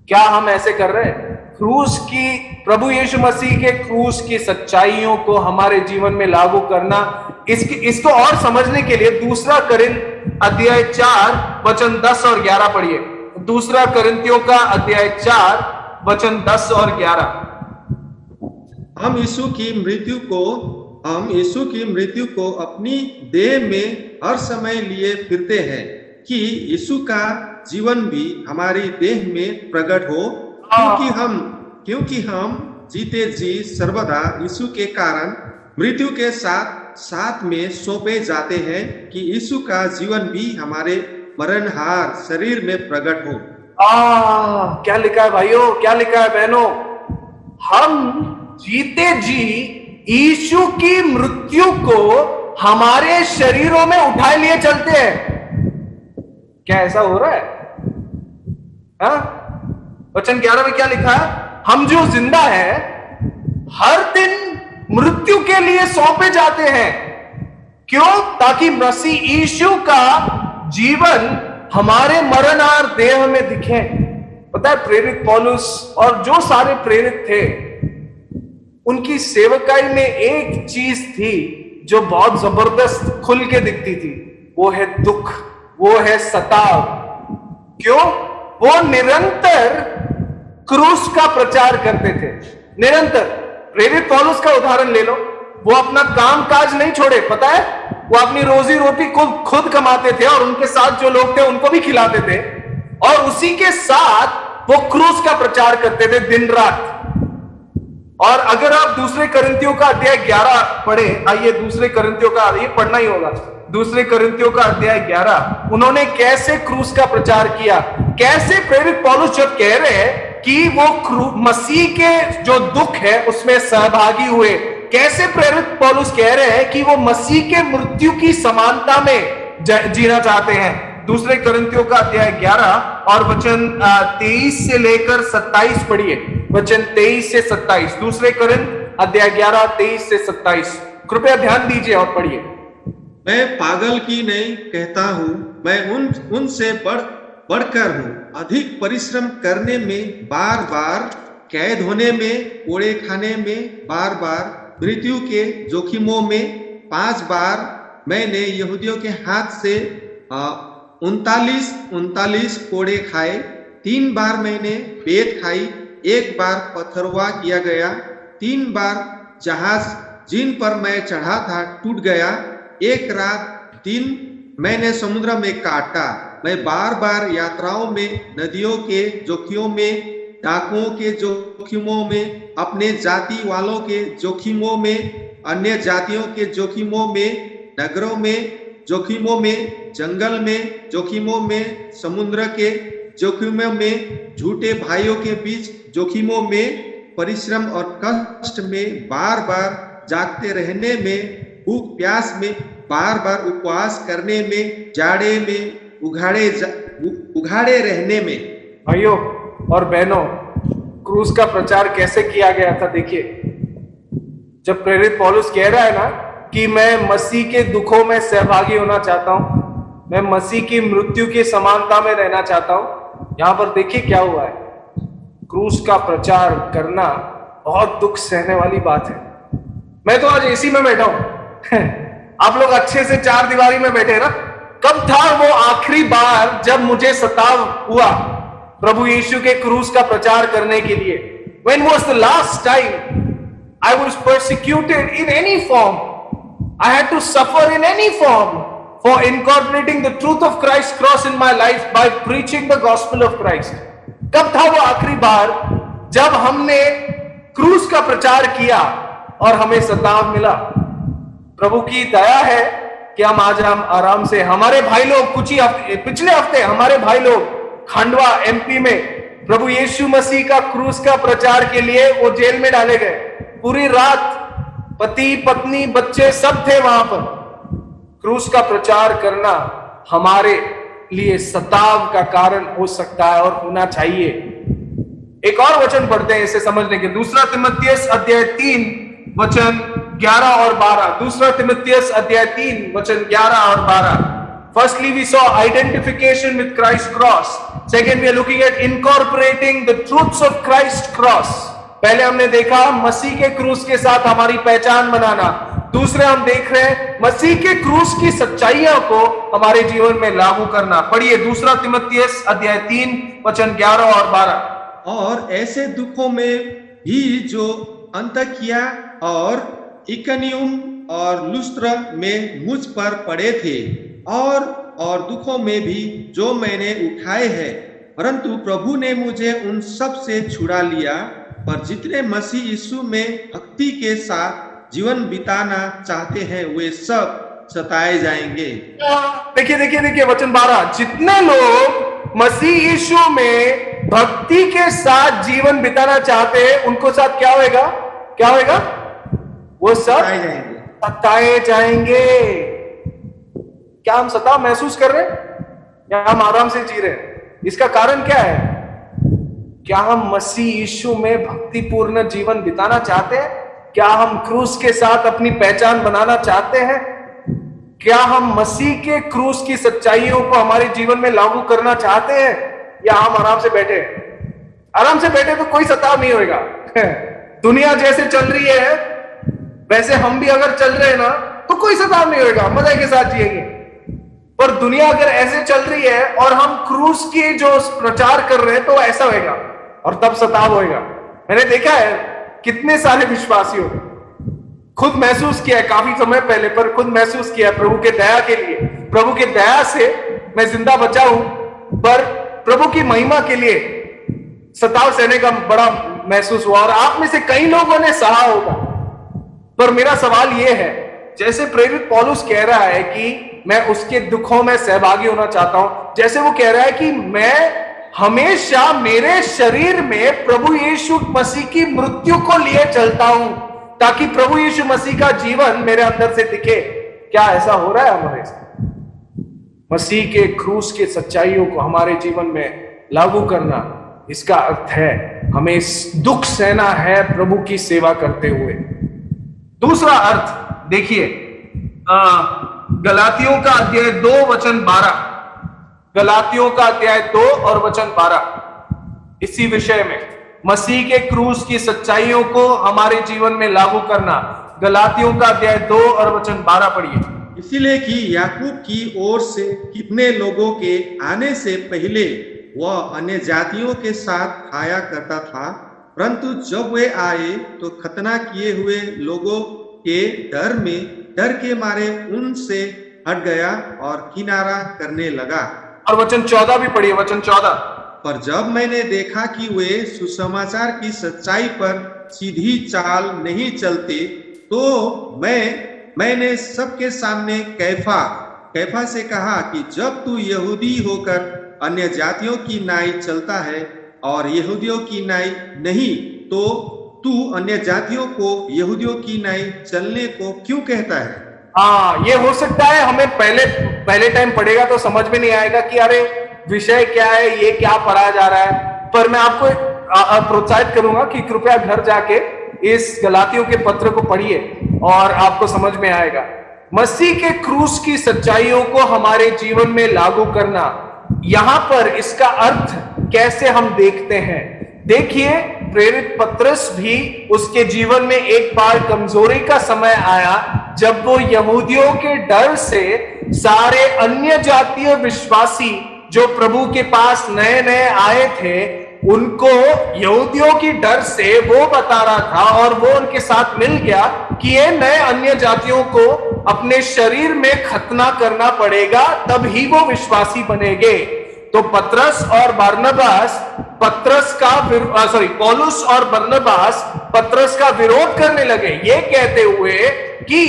क्या हम ऐसे कर रहे हैं? क्रूस की, प्रभु यीशु मसीह के क्रूस की सच्चाइयों को हमारे जीवन में लागू करना, इसको और समझने के लिए दूसरा करिन्थ अध्याय 4 वचन 10 और 11 पढ़िए। दूसरा करिन्थियों का अध्याय 4 वचन 10 और 11। हम यीशु की मृत्यु को अपनी देह में हर समय लिए फिरते हैं कि यीशु का जीवन भी हमारी देह में प्रकट हो, क्योंकि हम जीते जी सर्वदा यीशु के कारण मृत्यु के साथ में सौंपे जाते हैं कि यीशु का जीवन भी हमारे मरणहार शरीर में प्रकट हो। क्या लिखा है भाइयों, क्या लिखा है बहनों? हम जीते जी यीशु की मृत्यु को हमारे शरीरों में उठाए लिए चलते हैं। क्या ऐसा हो रहा है? वचन 11 में क्या लिखा है? हम जो जिंदा है हर दिन मृत्यु के लिए सौंपे जाते हैं। क्यों? ताकि मसीह यीशु का जीवन हमारे मरणहार देह में दिखे। पता है, प्रेरित पौलुस और जो सारे प्रेरित थे, उनकी सेवकाई में एक चीज थी जो बहुत जबरदस्त खुल के दिखती थी, वो है दुख, वो है सताव। क्यों? वो निरंतर क्रूस का प्रचार करते थे, निरंतर। प्रेरित पौलुस का उदाहरण ले लो, वो अपना काम काज नहीं छोड़े, पता है, वो अपनी रोजी रोटी खुद कमाते थे और उनके साथ जो लोग थे उनको भी खिलाते थे, और उसी के साथ वो क्रूस का प्रचार करते थे दिन रात। और अगर आप दूसरे करिन्थियों का अध्याय 11 पढ़े, आइए दूसरे करिन्थियों का, ये पढ़ना ही होगा, दूसरे करिन्थियों का अध्याय 11, उन्होंने कैसे क्रूस का प्रचार किया। कैसे प्रेरित पौलुस जब कह रहे हैं कि वो मसीह के जो दुख है उसमें सहभागी हुए, कैसे प्रेरित पौलुस कह रहे हैं कि वो मसीह के मृत्यु की समानता में जीना चाहते हैं। दूसरे करिन्थियों का अध्याय 11 और वचन 23 से लेकर 27 पढ़िए। वचन 23 से 27, दूसरे करिन्थ अध्याय 11 23 से 27, कृपया ध्यान दीजिए और पढ़िए। मैं पागल की नहीं कहता हूँ, मैं उनसे बढ़कर हूँ। अधिक परिश्रम करने में, बार बार कैद होने में, कोड़े खाने में, बार बार मृत्यु के जोखिमों में। 5 बार मैंने यहूदियों के हाथ से 39 कोड़े खाए। 3 बार मैंने बेत खाई। 1 बार पथरवा किया गया। 3 बार जहाज जिन पर मैं चढ़ा था टूट गया। 1 रात दिन मैंने समुद्र में काटा। मैं बार बार यात्राओं में, नदियों के जोखिमों में, डाकुओं के जोखिमों में, अपने जाति वालों के जोखिमों में, अन्य जातियों के जोखिमों में, नगरों में जोखिमों में, जंगल में जोखिमों में, समुद्र के जोखिमों में, झूठे भाइयों के बीच जोखिमों में, परिश्रम और कष्ट में, बार बार जागते रहने में, भूख प्यास में, बार बार उपवास करने में, जाड़े में, उघाड़े रहने में। भाइयों और बहनों, क्रूस का प्रचार कैसे किया गया था देखिए। जब प्रेरित पौलुस कह रहा है ना कि मैं मसीह के दुखों में सहभागी होना चाहता हूं, मैं मसीह की मृत्यु की समानता में रहना चाहता हूं, यहां पर देखिए क्या हुआ है। क्रूस का प्रचार करना बहुत दुख सहने वाली बात है। मैं तो आज एसी में बैठा हूं आप लोग अच्छे से 4 दीवारी में बैठे ना। कब था वो आखिरी बार जब मुझे सताव हुआ प्रभु यीशु के क्रूस का प्रचार करने के लिए? When was the last time I was persecuted in any form? I had to suffer in any form for incorporating the truth of Christ's cross in my life by preaching the gospel of Christ. कब था वो आखिरी बार जब हमने क्रूस का प्रचार किया और हमें सताव मिला? प्रभु की दया है कि हम आराम से, हमारे भाई लोग पिछले हफ्ते हमारे भाई लोग खंडवा एमपी में प्रभु यीशु मसीह का क्रूस का प्रचार के लिए वो जेल में डाले गए। पूरी रात पति पत्नी बच्चे सब थे वहां पर। क्रूस का प्रचार करना हमारे लिए सताव का कारण हो सकता है और होना चाहिए। एक और वचन पढ़ते हैं इसे समझने के। 2 तिमुथियुस अध्याय 3 वचन 11 और 12। 2 तिमुथियुस अध्याय 3 वचन 11 और 12। Firstly, we saw identification with Christ's cross. Second, we are looking at incorporating the truths of Christ's cross. पहले हमने देखा मसीह के क्रूस के साथ हमारी पहचान बनाना। दूसरे हम देख रहे हैं मसीह के क्रूस की सच्चाइयों को हमारे जीवन में लागू करना। पढ़िए 2 तिमुथियुस अध्याय 3 वचन 11 और 12। और ऐसे दुखों में भी जो अंतकिया और इकनियुम और लुस्त्र में मुझ पर पड़े थे, और दुखों में भी जो मैंने उठाए हैं, परंतु प्रभु ने मुझे उन सब से छुड़ा लिया। पर जितने मसीह यीशु में भक्ति के साथ जीवन बिताना चाहते हैं वे सब सताए जाएंगे। देखिए वचन 12। जितने लोग मसीह यीशु में भक्ति के साथ जीवन बिताना चाहते हैं उनको साथ क्या होगा? वो सब सताए जाएंगे। क्या हम सताव महसूस कर रहे हैं या हम आराम से जी रहे हैं? इसका कारण क्या है? क्या हम मसीह यीशु में भक्तिपूर्ण जीवन बिताना चाहते हैं? क्या हम क्रूस के साथ अपनी पहचान बनाना चाहते हैं? क्या हम मसीह के क्रूस की सच्चाइयों को हमारे जीवन में लागू करना चाहते हैं, या हम आराम से बैठे? आराम से बैठे तो कोई सताव नहीं होगा। दुनिया जैसे चल रही है वैसे हम भी अगर चल रहे हैं ना तो कोई सताव नहीं होगा, मजे के साथ जिएंगे। पर दुनिया अगर ऐसे चल रही है और हम क्रूस की जो प्रचार कर रहे हैं तो ऐसा होगा और तब सताव होगा। मैंने देखा है कितने सारे विश्वासियों खुद महसूस किया है, काफी समय पहले पर खुद महसूस किया प्रभु के दया के लिए। प्रभु के दया से मैं जिंदा बचा हूं, पर प्रभु की महिमा के लिए सताव सहने का बड़ा महसूस हुआ और आप में से कई लोगों ने सहा होगा। पर मेरा सवाल यह है, जैसे प्रेरित पौलुस कह रहा है कि मैं उसके दुखों में सहभागी होना चाहता हूं, जैसे वो कह रहा है कि मैं हमेशा मेरे शरीर में प्रभु यीशु मसीह की मृत्यु को लिए चलता हूं ताकि प्रभु यीशु मसीह का जीवन मेरे अंदर से दिखे। क्या ऐसा हो रहा है हमारे साथ? मसीह के क्रूस के सच्चाइयों को हमारे जीवन में लागू करना, इसका अर्थ है हमें दुख सहना है प्रभु की सेवा करते हुए। दूसरा अर्थ देखिए गलातियों का अध्याय 2 वचन 12, गलातियों का अध्याय 2 और वचन 12, इसी विषय में मसीह के क्रूस की सच्चाइयों को हमारे जीवन में लागू करना। गलातियों का अध्याय 2 और वचन 12 पढ़िए। इसीलिए कि याकूब की ओर से कितने लोगों के आने से पहले वह अन्य जातियों के साथ खाया करता था, परंतु जब वे आए तो खतना किए हुए लोगों के डर के मारे उनसे हट गया और किनारा करने लगा। और वचन 14 भी पढ़िए, वचन 14। पर जब मैंने देखा कि वे सुसमाचार की सच्चाई पर सीधी चाल नहीं चलते, तो मैंने सबके सामने कैफा से कहा कि जब तू यहूदी होकर अन्य जातियों की नाई चलता है और यहूदियों की नाई नहीं, तो तू अन्य जातियों को यहूदियों की नाई चलने को क्यों कहता है? हाँ, ये हो सकता है हमें पहले टाइम पढ़ेगा तो समझ में नहीं आएगा कि अरे विषय क्या है, ये क्या पढ़ाया जा रहा है। पर मैं आपको प्रोत्साहित करूंगा कि कृपया घर जाके इस गलातियों के पत्र को पढ़िए और आपको समझ में आएगा। मसीह के क्रूस की सच्चाइयों को हमारे जीवन में लागू करना, यहां पर इसका अर्थ कैसे हम देखते हैं। देखिए, प्रेरित पत्रस भी उसके जीवन में एक बार कमजोरी का समय आया जब वो यहूदियों के डर से सारे अन्य जातीय विश्वासी जो प्रभु के पास नए नए आए थे, उनको यहूदियों की डर से वो बता रहा था और वो उनके साथ मिल गया कि ये नए अन्य जातियों को अपने शरीर में खतना करना पड़ेगा, तब ही वो विश्वासी बनेंगे। तो पौलुस और बरनबास पतरस का विरोध करने लगे, ये कहते हुए कि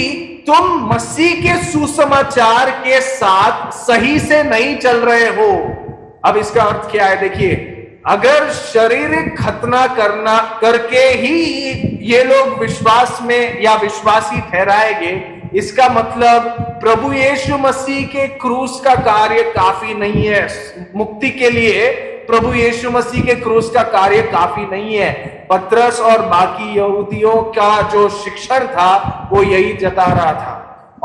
तुम मसीह के सुसमाचार के साथ सही से नहीं चल रहे हो। अब इसका अर्थ क्या है? देखिए, अगर शारीरिक खतना करना करके ही ये लोग विश्वास में या विश्वासी ठहराएंगे, इसका मतलब प्रभु यीशु मसीह के क्रूस का कार्य काफी नहीं है मुक्ति के लिए। प्रभु यीशु मसीह के क्रूस का कार्य काफी नहीं है। पतरस और बाकी यहूदियों का जो शिक्षण था वो यही जता रहा था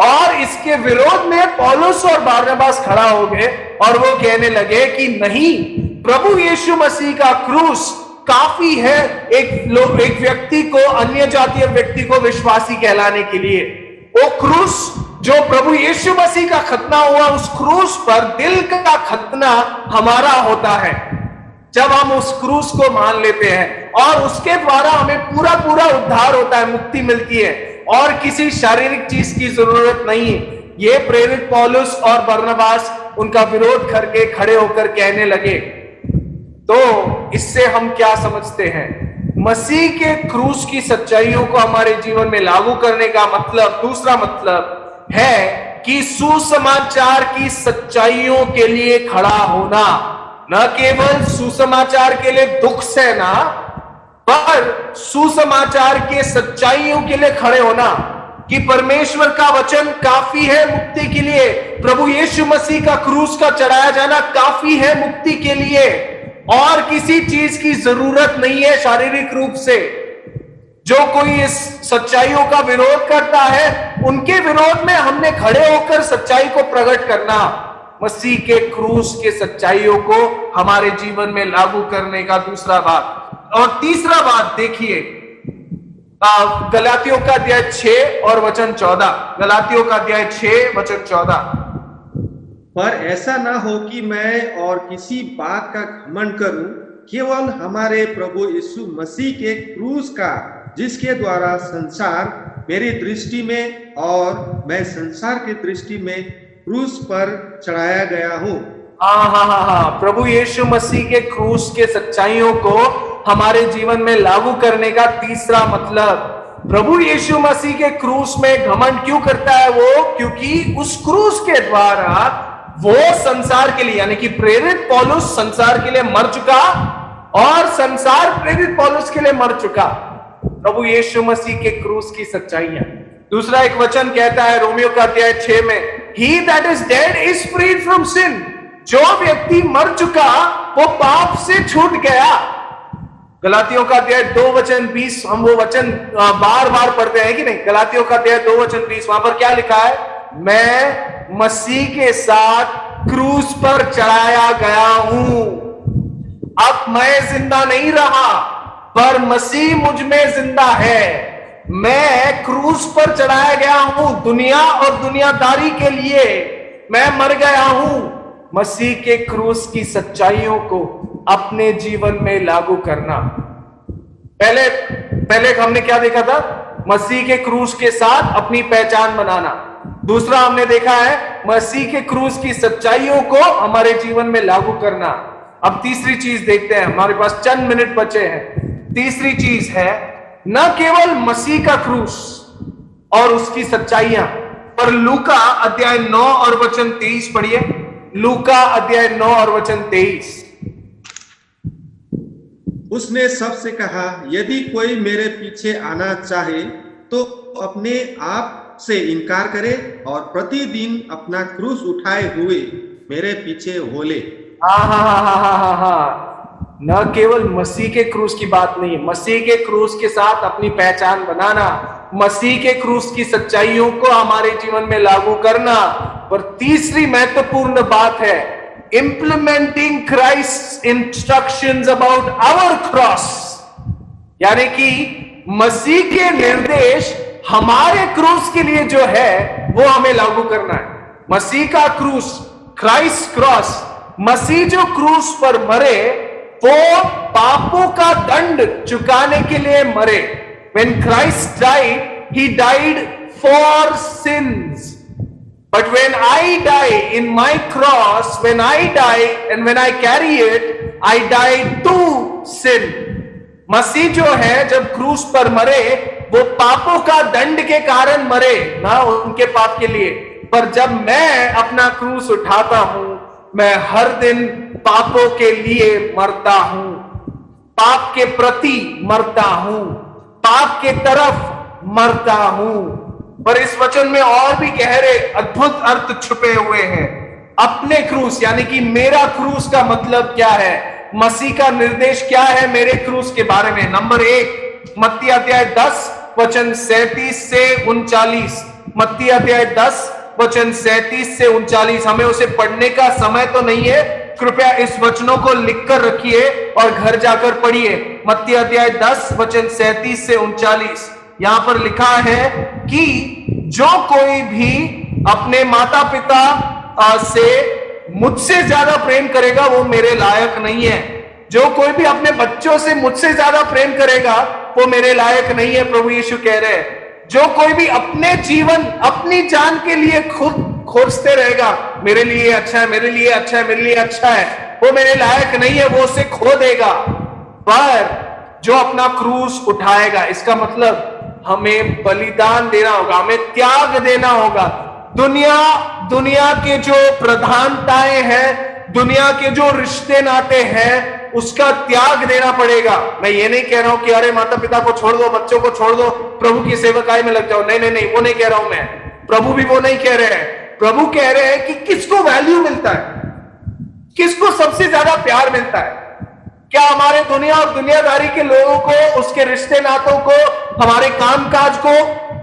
और इसके विरोध में पौलुस और बरनबास खड़ा हो गए और वो कहने लगे कि नहीं, प्रभु यीशु मसीह का क्रूस काफी है एक व्यक्ति को, अन्य जातीय व्यक्ति को विश्वासी कहलाने के लिए। वो क्रूस जो प्रभु यीशु मसीह का खतना हुआ, उस क्रूस पर दिल का खतना हमारा होता है जब हम उस क्रूस को मान लेते हैं और उसके द्वारा हमें पूरा उद्धार होता है, मुक्ति मिलती है और किसी शारीरिक चीज की जरूरत नहीं है। ये प्रेरित पौलुस और बरनबास उनका विरोध करके खड़े होकर कहने लगे। तो इससे हम क्या समझते हैं? मसीह के क्रूस की सच्चाइयों को हमारे जीवन में लागू करने का मतलब, दूसरा मतलब है कि सुसमाचार की सच्चाइयों के लिए खड़ा होना, न केवल सुसमाचार के लिए दुख सहना, पर सुसमाचार के सच्चाइयों के लिए खड़े होना कि परमेश्वर का वचन काफी है मुक्ति के लिए, प्रभु यीशु मसीह का क्रूस का चढ़ाया जाना काफी है मुक्ति के लिए और किसी चीज की जरूरत नहीं है शारीरिक रूप से। जो कोई इस सच्चाइयों का विरोध करता है, उनके विरोध में हमने खड़े होकर सच्चाई को प्रकट करना, मसीह के क्रूस के सच्चाइयों को हमारे जीवन में लागू करने का दूसरा बात। और तीसरा बात देखिए, गलातियों का अध्याय 6 और वचन 14, गलातियों का अध्याय 6 वचन 14। पर ऐसा ना हो कि मैं और किसी बात का घमंड करूं, केवल हमारे प्रभु यीशु मसीह के क्रूस का, जिसके द्वारा संसार मेरी दृष्टि में और मैं संसार की दृष्टि में क्रूस पर चढ़ाया गया हूं। हाँ, प्रभु यीशु मसीह के क्रूस के सच्चाइयों को हमारे जीवन में लागू करने का तीसरा मतलब, प्रभु यीशु मसीह के क्रूस में घमंड क्यों करता है वो? क्योंकि उस क्रूस के द्वारा वो संसार के लिए, यानी कि प्रेरित पौलुस संसार के लिए मर चुका और संसार प्रेरित पौलुस के लिए मर चुका। प्रभु यीशु मसीह के क्रूस की सच्चाइयां। दूसरा एक वचन कहता है रोमियो का अध्याय 6 में, He that is dead is freed from sin। जो व्यक्ति मर चुका वो पाप से छूट गया। गलातियों का अध्याय 2 वचन 20, हम वो वचन बार बार पढ़ते हैं कि नहीं? गलातियों का अध्याय 2 वचन 20, वहां पर क्या लिखा है? मैं मसीह के साथ क्रूस पर चढ़ाया गया हूं। अब मैं जिंदा नहीं रहा, पर मसीह मुझ में जिंदा है। मैं क्रूस पर चढ़ाया गया हूं दुनिया और दुनियादारी के लिए। मैं मर गया हूं। मसीह के क्रूस की सच्चाइयों को अपने जीवन में लागू करना। पहले हमने क्या देखा था? मसीह के क्रूस के साथ अपनी पहचान बनाना। दूसरा हमने देखा है मसीह के क्रूस की सच्चाइयों को हमारे जीवन में लागू करना। अब तीसरी चीज देखते हैं, हमारे पास चंद मिनट बचे हैं। तीसरी चीज है न केवल मसीह का क्रूस और उसकी सच्चाइयां, पर लूका अध्याय 9 और वचन 23 पढ़िए। लूका अध्याय 9 और वचन 23। उसने सबसे कहा, यदि कोई मेरे पीछे आना चाहे तो अपने आप से इनकार करे और प्रतिदिन अपना क्रूस उठाए हुए मेरे पीछे हो ले। न केवल मसीह के क्रूस की बात नहीं, मसीह के क्रूस के साथ अपनी पहचान बनाना, मसीह के क्रूस की सच्चाइयों को हमारे जीवन में लागू करना। पर तीसरी महत्वपूर्ण बात है implementing Christ instructions about our cross, यानी कि मसीह के निर्देश हमारे क्रूस के लिए जो है वो हमें लागू करना है। मसीह का क्रूस, क्राइस्ट क्रॉस, मसीह जो क्रूस पर मरे वो पापों का दंड चुकाने के लिए मरे। When Christ died, he died for sins. But when I die in my cross, when I die and when I carry it, I die to sin. मसीह जो है जब क्रूस पर मरे वो पापों का दंड के कारण मरे, ना उनके पाप के लिए। पर जब मैं अपना क्रूस उठाता हूं, मैं हर दिन पापों के लिए मरता हूं, पाप के प्रति मरता हूं, पाप के तरफ मरता हूं। पर इस वचन में और भी गहरे अद्भुत अर्थ छुपे हुए हैं। अपने क्रूस यानी कि मेरा क्रूस का मतलब क्या है, मसीह का निर्देश क्या है मेरे क्रूस के बारे में। नंबर 1, मत्ती अध्याय 10 वचन 37 से 39। मत्ती अध्याय 10 वचन 37 से 39। हमें उसे पढ़ने का समय तो नहीं है, कृपया इस वचनों को लिखकर रखिए और घर जाकर पढ़िए। मत्ती अध्याय 10 वचन 37 से 39। यहां पर लिखा है कि जो कोई भी अपने माता पिता से मुझसे ज्यादा प्रेम करेगा वो मेरे लायक नहीं है। जो कोई भी अपने बच्चों से मुझसे ज्यादा प्रेम करेगा वो मेरे लायक नहीं है, प्रभु यीशु कह रहे हैं। जो कोई भी अपने जीवन अपनी जान के लिए खुद खोजते रहेगा, मेरे लिए अच्छा है, मेरे लिए अच्छा है, मेरे लिए अच्छा है, वो मेरे लायक नहीं है, वो उसे खो देगा। पर जो अपना क्रूस उठाएगा, इसका मतलब हमें बलिदान देना होगा, हमें त्याग देना होगा। दुनिया के जो प्रधानताएं हैं, दुनिया के जो रिश्ते नाते हैं, उसका त्याग देना पड़ेगा। मैं ये नहीं कह रहा हूं कि अरे माता पिता को छोड़ दो, बच्चों को छोड़ दो, प्रभु की सेवकाई में लग जाओ। नहीं नहीं नहीं, वो नहीं कह रहा हूं मैं। प्रभु भी वो नहीं कह रहे हैं। प्रभु कह रहे हैं कि किसको वैल्यू मिलता है, किसको सबसे ज्यादा प्यार मिलता है। क्या हमारे दुनिया और दुनियादारी के लोगों को, उसके रिश्ते नातों को, हमारे कामकाज को,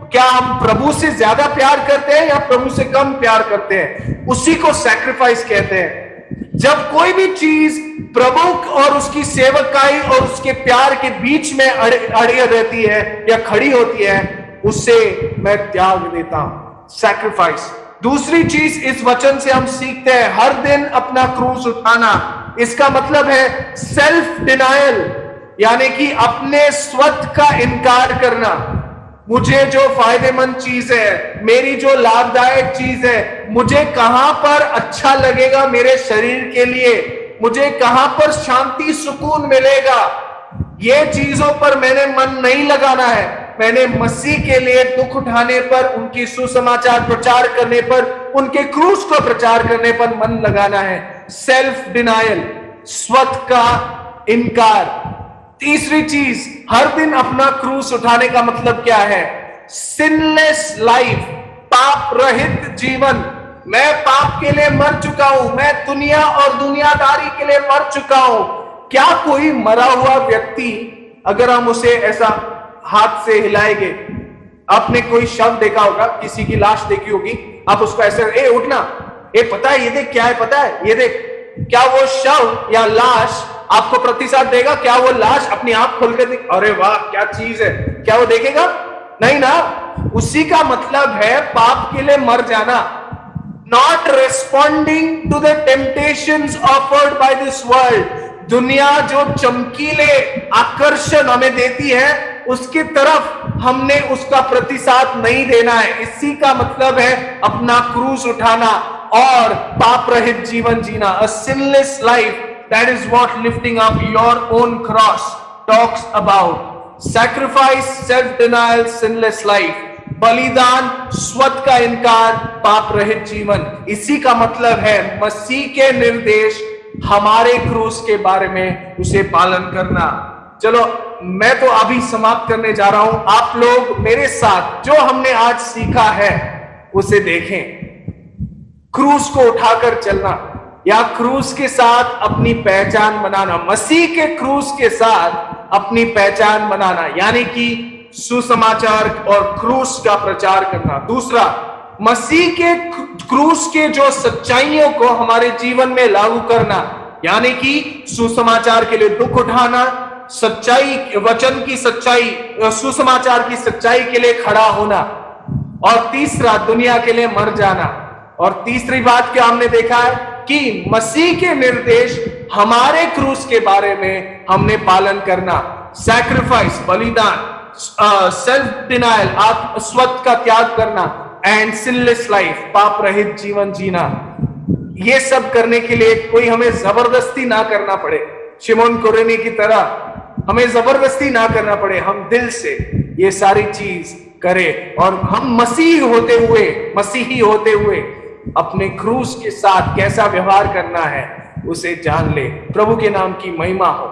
क्या हम प्रभु से ज्यादा प्यार करते हैं या प्रभु से कम प्यार करते हैं? उसी को सैक्रिफाइस कहते हैं। जब कोई भी चीज प्रभु और उसकी सेवकाई और उसके प्यार के बीच में अड़ी रहती है या खड़ी होती है, उससे मैं त्याग देता हूं, सैक्रिफाइस। दूसरी चीज इस वचन से हम सीखते हैं, हर दिन अपना क्रूस उठाना। इसका मतलब है सेल्फ डिनायल, यानी कि अपने स्वत का इनकार करना। मुझे जो फायदेमंद चीज है, मेरी जो लाभदायक चीज है, मुझे कहां पर अच्छा लगेगा मेरे शरीर के लिए, मुझे कहां पर शांति सुकून मिलेगा, ये चीजों पर मैंने मन नहीं लगाना है। मैंने मसीह के लिए दुख उठाने पर, उनकी सुसमाचार प्रचार करने पर, उनके क्रूस को प्रचार करने पर मन लगाना है। सेल्फ डिनायल, स्वत का इनकार। तीसरी चीज, हर दिन अपना क्रूस उठाने का मतलब क्या है? सिनलेस लाइफ, पाप रहित जीवन। मैं पाप के लिए मर चुका हूं, मैं दुनिया और दुनियादारी के लिए मर चुका हूं। क्या कोई मरा हुआ व्यक्ति, अगर हम उसे ऐसा हाथ से हिलाएंगे, आपने कोई शव देखा होगा, किसी की लाश देखी होगी, आप उसको ऐसे, ए उठना, ए पता है ये देख क्या है, पता है ये देख, क्या वो शव या लाश आपको प्रतिसाद देगा? क्या वो लाश अपनी आंख खोल के देख, अरे वाह क्या चीज है, क्या वो देखेगा? नहीं ना। उसी का मतलब है पाप के लिए मर जाना, not responding to the temptations offered by this world. दुनिया जो चमकीले आकर्षण हमें देती है उसकी तरफ हमने उसका प्रतिसाद नहीं देना है। इसी का मतलब है अपना क्रूस उठाना और पाप रहित जीवन जीना। A sinless life, that is what lifting up your own cross talks about. Sacrifice, self denial, sinless life, बलिदान, स्वत का इनकार, पाप रहित जीवन। इसी का मतलब है मसीह के निर्देश, हमारे क्रूस के बारे में उसे पालन करना। चलो मैं तो अभी समाप्त करने जा रहा हूं, आप लोग मेरे साथ जो हमने आज सीखा है उसे देखें। क्रूस को उठाकर चलना या क्रूस के साथ अपनी पहचान बनाना, मसीह के क्रूस के साथ अपनी पहचान बनाना, यानी कि सुसमाचार और क्रूस का प्रचार करना। दूसरा, मसीह के क्रूस के जो सच्चाइयों को हमारे जीवन में लागू करना, यानी कि सुसमाचार के लिए दुख उठाना, सच्चाई, वचन की सच्चाई, सुसमाचार की सच्चाई के लिए खड़ा होना। और तीसरा, दुनिया के लिए मर जाना। और तीसरी बात क्या हमने देखा है कि मसीह के निर्देश, हमारे क्रूस के बारे में हमने पालन करना। सैक्रिफाइस, बलिदान, सेल्फ डिनायल, स्वत का त्याग करना, एंड सिनलेस लाइफ, पाप रहित जीवन जीना। ये सब करने के लिए कोई हमें जबरदस्ती ना करना पड़े, शिमोन कुरेनी की तरह हमें जबरदस्ती ना करना पड़े, हम दिल से ये सारी चीज करें और हम मसीही होते हुए अपने क्रूस के साथ कैसा व्यवहार करना है उसे जान ले। प्रभु के नाम की महिमा हो।